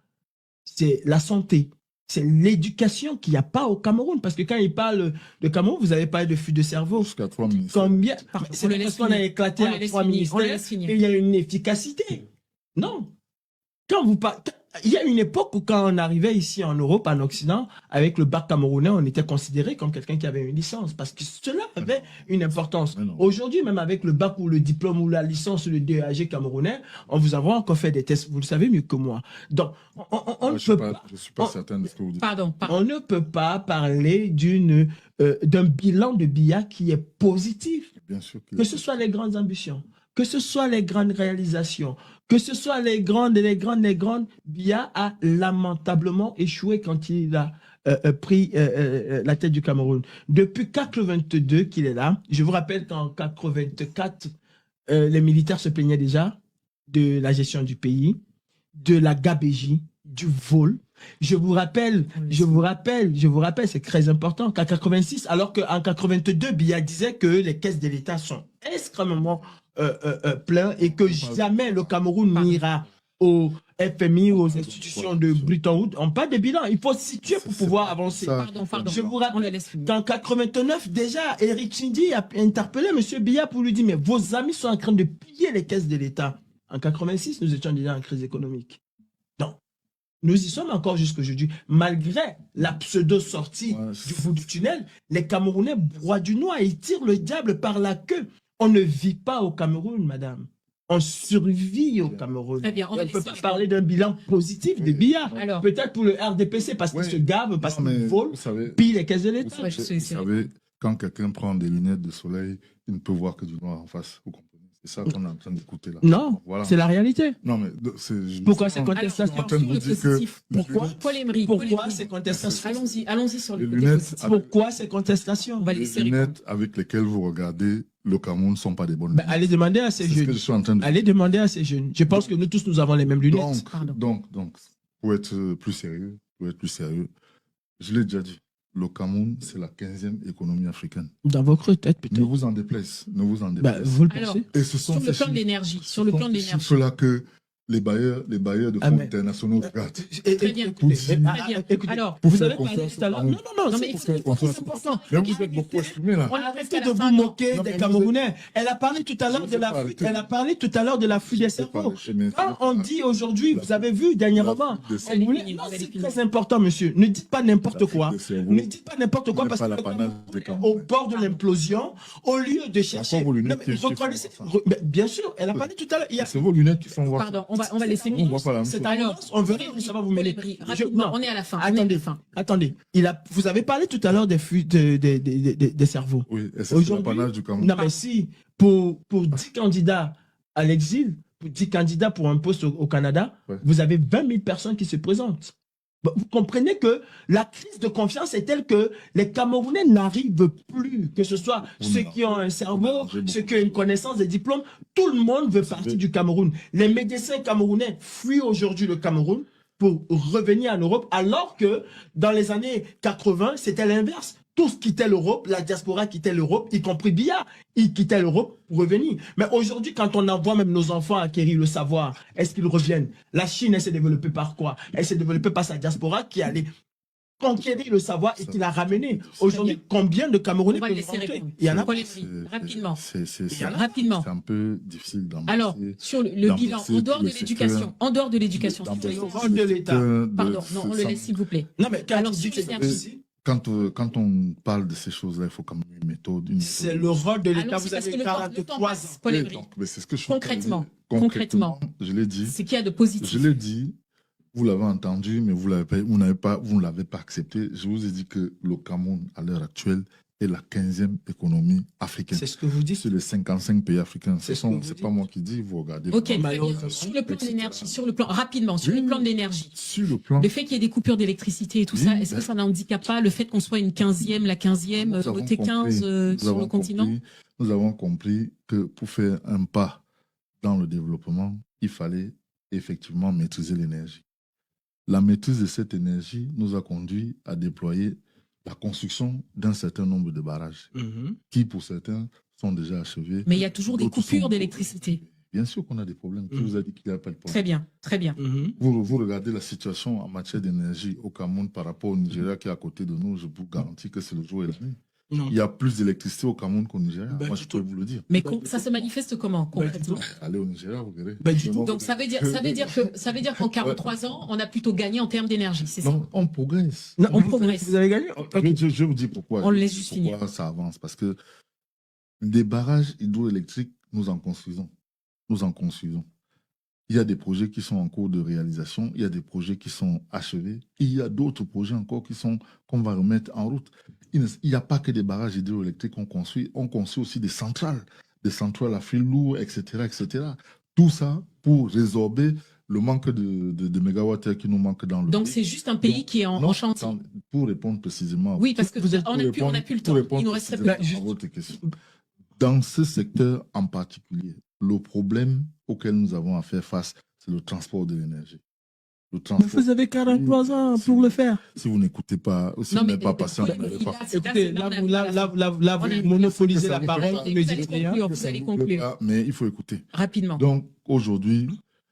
c'est la santé, c'est l'éducation qu'il n'y a pas au Cameroun. Parce que quand il parle de Cameroun, vous avez parlé de fuite de cerveau. Jusqu'à 3 ministères. Combien? C'est parce qu'on a éclaté à 3 ministères et il y a une efficacité. Non. Quand vous parlez... Il y a une époque où quand on arrivait ici en Europe, en Occident, avec le bac camerounais, on était considéré comme quelqu'un qui avait une licence parce que cela avait une importance. Aujourd'hui, même avec le bac ou le diplôme ou la licence ou le DEAG camerounais, on vous a encore fait des tests. Vous le savez mieux que moi. Donc, on ne peut pas... Je suis pas certain de ce que vous dites. Pardon. On ne peut pas parler d'un bilan de Biya qui est positif. Bien sûr que ce soit les grandes ambitions, que ce soit les grandes réalisations, que ce soit les grandes, Biya a lamentablement échoué quand il a pris la tête du Cameroun. Depuis 1982 qu'il est là, je vous rappelle qu'en 1984, les militaires se plaignaient déjà de la gestion du pays, de la gabégie, du vol. Je vous rappelle, c'est très important qu'en 86, alors qu'en 82, Biya disait que les caisses de l'État sont extrêmement pleines et que jamais le Cameroun n'ira au FMI ou aux institutions de Bretton Woods. On parle de bilan. Il faut se situer pour pouvoir avancer. Pardon. Je vous rappelle qu'en 89, déjà, Eric Chindi a interpellé M. Biya pour lui dire, mais vos amis sont en train de piller les caisses de l'État. En 86, nous étions déjà en crise économique. Donc, nous y sommes encore jusqu'aujourd'hui. Malgré la pseudo-sortie du bout du tunnel, les Camerounais broient du noir et tirent le diable par la queue. On ne vit pas au Cameroun, madame. On survit au Cameroun. Très bien, on ne peut pas parler d'un bilan positif de Biya. Peut-être pour le RDPC, parce qu'il se gave, parce qu'il vole, pille les caisses de l'État. Vous savez, quand quelqu'un prend des lunettes de soleil, il ne peut voir que du noir en face. Vous comprenez? C'est ça qu'on est en train d'écouter là. Non, voilà. C'est la réalité. Non, mais pourquoi ces contestations? Pourquoi ces contestations? Allons-y sur les lunettes. Pourquoi ces contestations? Les lunettes avec lesquelles vous regardez le Cameroun ne sont pas des bonnes lunettes. Allez demander à ces jeunes. Allez demander à ces jeunes. Je pense que nous tous, nous avons les mêmes lunettes. Donc, pour être plus sérieux, je l'ai déjà dit. Le Cameroun, c'est la 15e économie africaine. Dans votre tête, peut-être. Ne vous en déplaise. Vous le pensez. Et ce sont sur le plan de l'énergie. Sur le plan de l'énergie. Cela que les bailleurs de fonds internationaux regardent. Très bien. Alors, vous avez parlé tout à l'heure. Non, mais c'est important. Mais vous êtes beaucoup exprimé là. On arrête de vous moquer des Camerounais. Elle a parlé tout à l'heure de la fuite des cerveaux. Quand on dit aujourd'hui, vous avez vu dernièrement, c'est très important, monsieur. Ne dites pas n'importe quoi. Ne dites pas n'importe quoi parce que au bord de l'implosion, au lieu de chercher. Bien sûr, elle a parlé tout à l'heure. C'est vos lunettes qui font voir. Pardon, on va laisser. On verra où ça va vous mener. Rapidement, on est à la fin. Attendez. Vous avez parlé tout à l'heure des fuites des cerveaux. Oui, et c'est l'apanage du Cameroun. Non, mais si, pour 10 candidats à l'exil, pour 10 candidats pour un poste au Canada, vous avez 20 000 personnes qui se présentent. Vous comprenez que la crise de confiance est telle que les Camerounais n'arrivent plus, que ce soit ceux qui ont un cerveau, ceux qui ont une connaissance, des diplômes, tout le monde veut partir du Cameroun. Les médecins camerounais fuient aujourd'hui le Cameroun pour revenir en Europe, alors que dans les années 80, c'était l'inverse. Tous quittaient l'Europe, la diaspora quittait l'Europe, y compris Biya, ils quittaient l'Europe pour revenir. Mais aujourd'hui, quand on envoie même nos enfants acquérir le savoir, est-ce qu'ils reviennent? La Chine, elle s'est développée par quoi? Elle s'est développée par sa diaspora qui allait conquérir le savoir et qui l'a ramené. Aujourd'hui, combien de Camerounais peuvent rentrer? Il y en a rapidement. C'est un peu difficile d'embrasser. Alors, sur le bilan, en dehors de l'éducation, le rôle de l'État. Pardon, non, on le laisse, s'il vous plaît. Non, mais alors, sur l'énergie. Quand on parle de ces choses-là, il faut quand même une méthode. C'est le rôle de l'État. Vous avez 43 ans. Mais c'est ce que je Concrètement, je l'ai dit. C'est qu'il y a de positif. Je l'ai dit, vous l'avez entendu, mais vous ne l'avez pas accepté. Je vous ai dit que le Cameroun, à l'heure actuelle, est la 15e économie africaine. C'est ce que vous dites. Sur les 55 pays africains. C'est pas moi qui dis, vous regardez. Ok, sur le plan de l'énergie, rapidement, sur le plan de l'énergie. Le fait qu'il y ait des coupures d'électricité et tout ça, est-ce que ça n'handicape pas le fait qu'on soit la 15e, côté 15 sur le continent? Nous avons compris que pour faire un pas dans le développement, il fallait effectivement maîtriser l'énergie. La maîtrise de cette énergie nous a conduit à déployer la construction d'un certain nombre de barrages qui, pour certains, sont déjà achevés. Mais il y a toujours des coupures d'électricité. Bien sûr qu'on a des problèmes. Qui vous a dit qu'il n'y a pas de problème? Très bien. Vous regardez la situation en matière d'énergie au Cameroun par rapport au Nigeria qui est à côté de nous, je vous garantis que c'est le jour et la nuit. Il y a plus d'électricité au Cameroun qu'au Nigeria. Moi, je peux vous le dire. Mais ça se manifeste comment, concrètement? Allez au Nigeria, vous verrez. Donc, ça veut dire qu'en 43 ans, on a plutôt gagné en termes d'énergie, c'est ça? Non, on progresse. Non, on progresse. Vous avez gagné? Je vous dis pourquoi. On le laisse juste finir. Ça avance. Parce que des barrages hydroélectriques, nous en construisons. Il y a des projets qui sont en cours de réalisation, il y a des projets qui sont achevés, et il y a d'autres projets encore qu'on va remettre en route. Il n'y a pas que des barrages hydroélectriques qu'on construit, on construit aussi des centrales à fil lourd, etc., etc. Tout ça pour résorber le manque de mégawattheures qui nous manque dans le pays. Donc c'est juste un pays qui est en chantier. Pour répondre précisément. Oui, parce qu'on n'a plus le temps. Il nous resterait plus à votre question. Dans ce secteur en particulier, le problème auquel nous avons à faire face, c'est le transport de l'énergie. Mais vous avez 43 ans pour le faire. Si vous n'écoutez pas, si vous n'êtes pas patient, vous n'allez pas. Écoutez, là, vous monopolisez la parole, vous ne dites rien. Vous allez conclure. Mais il faut écouter. Rapidement. Donc, aujourd'hui,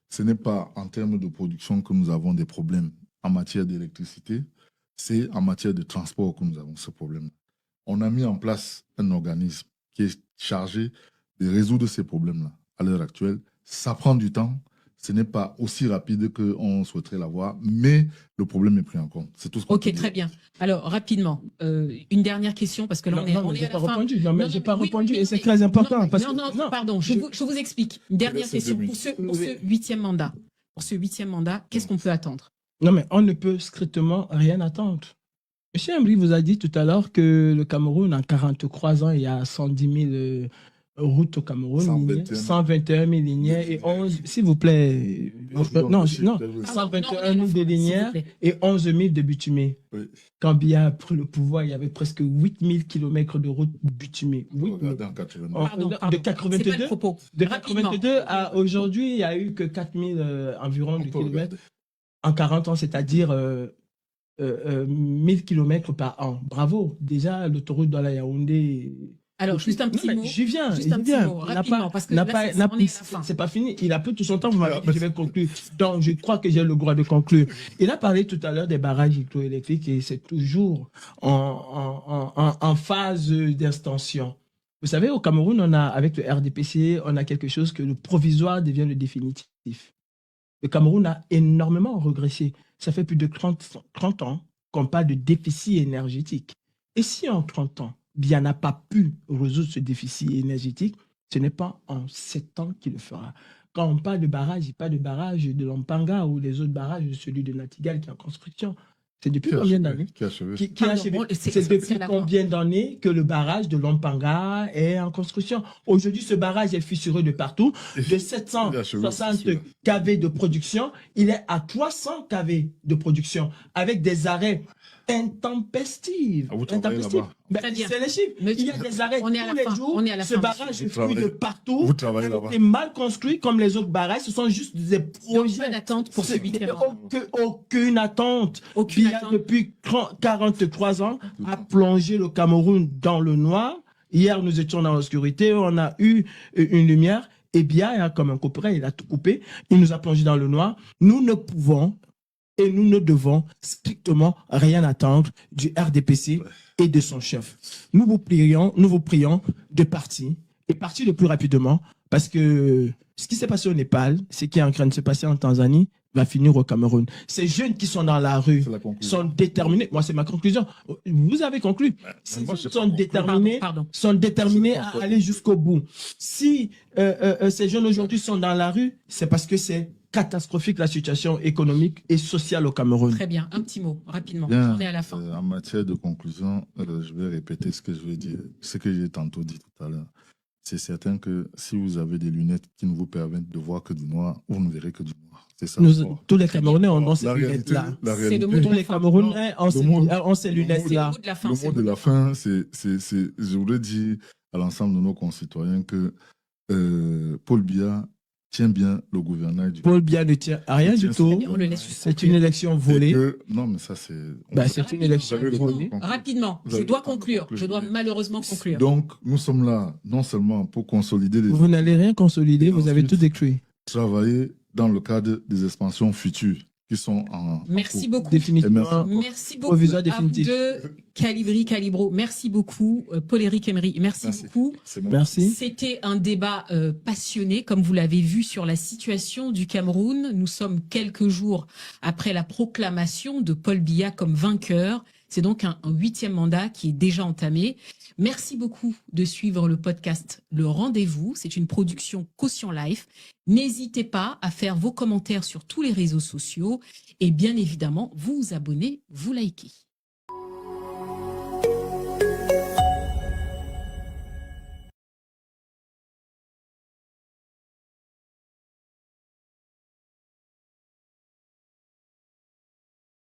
ce n'est pas en termes de production que nous avons des problèmes en matière d'électricité, c'est en matière de transport que nous avons ce problème. On a mis en place un organisme qui est chargé de résoudre ces problèmes-là. À l'heure actuelle, ça prend du temps. Ce n'est pas aussi rapide qu'on souhaiterait l'avoir, mais le problème est pris en compte. C'est tout ce qu'on peut dire. Très bien. Alors, rapidement, une dernière question, parce que là, on est à la fin. Non, j'ai pas répondu, et c'est très important. Non, pardon, je vous explique. Une dernière question. Pour ce 8e mandat, qu'est-ce qu'on peut attendre? Non, mais on ne peut strictement rien attendre. Monsieur Ambry vous a dit tout à l'heure que le Cameroun, en 43 ans, il y a 110 000 routes au Cameroun, 121 000 linéaires et 11, s'il vous plaît, 121 000 de linéaires et 11 000 de bitumés. Oui. Quand Biya a pris le pouvoir, il y avait presque 8 000 km de routes bitumées. De 82 à aujourd'hui, il n'y a eu que 4 000 environ de kilomètres. En 40 ans, c'est-à-dire 1000 km par an. Bravo. Déjà, l'autoroute dans la Yaoundé. Alors, juste un petit mot. J'y viens. Rapidement, parce que c'est pas fini. Il a pris tout son temps. Vous m'avez dit que je vais conclure. Donc, je crois que j'ai le droit de conclure. Il a parlé tout à l'heure des barrages hydroélectriques et c'est toujours en phase d'extension. Vous savez, au Cameroun, avec le RDPC, on a quelque chose que le provisoire devient le définitif. Le Cameroun a énormément régressé. Ça fait plus de 30 ans qu'on parle de déficit énergétique. Et si en 30 ans, Biya n'a pas pu résoudre ce déficit énergétique, ce n'est pas en 7 ans qu'il le fera. Quand on parle de barrage, il n'y a pas de barrage de Lampanga ou les autres barrages, celui de Natigal qui est en construction. C'est depuis combien d'années Qui a achevé? qui a Pardon, achevé? bon, C'est depuis combien d'années que le barrage de Lompanga est en construction? Aujourd'hui, ce barrage est fissuré de partout. De 760 kV de production, il est à 300 kV de production, avec des arrêts intempestifs. Ah, vous travaillez là-bas? Très bien. C'est les chiffres. Il y a des arrêts On est à tous la les fin. jours. On est à la Ce fin, barrage est monsieur. fruit de partout. Vous travaillez là-bas? C'est mal construit comme les autres barrages. Ce sont juste des Donc, projets. pas d'attente pour ce 8e mandat. Aucune attente. Aucune Biya, attente. depuis 43 ans, a plongé le Cameroun dans le noir. Hier, nous étions dans l'obscurité. On a eu une lumière. Et Biya, comme un couperet, il a tout coupé. Il nous a plongé dans le noir. Nous ne pouvons et nous ne devons strictement rien attendre du RDPC et de son chef. Nous vous prions de partir, et partir le plus rapidement, parce que ce qui s'est passé au Népal, ce qui est en train de se passer en Tanzanie, va finir au Cameroun. Ces jeunes qui sont dans la rue sont déterminés. Moi, c'est ma conclusion. Vous avez conclu. Ces jeunes sont déterminés, à aller jusqu'au bout. Si ces jeunes aujourd'hui sont dans la rue, c'est parce que c'est catastrophique la situation économique et sociale au Cameroun. Très bien, un petit mot, rapidement. Bien, On est à la fin. en matière de conclusion, je vais répéter ce que je vais dire, ce que j'ai tantôt dit tout à l'heure. C'est certain que si vous avez des lunettes qui ne vous permettent de voir que du noir, vous ne verrez que du noir. C'est ça. Tous les Camerounais ont ces lunettes-là. C'est le mot de Tous la les fin. Camerounais ont ces lunettes-là. C'est le mot de la fin. Le mot de la fin, je voudrais dire à l'ensemble de nos concitoyens que Paul Biya tient bien le gouvernail du Paul Biya ne tient à rien du tout. On le laisse C'est une élection volée. Non, mais ça, c'est. C'est une élection volée. Rapidement, je dois conclure. Je dois malheureusement conclure. Donc, nous sommes là non seulement pour consolider Vous n'allez rien consolider, vous avez tout détruit. Travailler dans le cadre des expansions futures qui sont en. Merci beaucoup. Définitivement. Merci beaucoup. Provisoire à définitif. vous deux, Calibro. Merci beaucoup. Paul-Éric Emery, merci beaucoup. Merci. C'était un débat passionné, comme vous l'avez vu, sur la situation du Cameroun. Nous sommes quelques jours après la proclamation de Paul Biya comme vainqueur. C'est donc un 8e mandat qui est déjà entamé. Merci beaucoup de suivre le podcast Le Rendez-vous. C'est une production Caution Life. N'hésitez pas à faire vos commentaires sur tous les réseaux sociaux et bien évidemment, vous abonner, vous liker.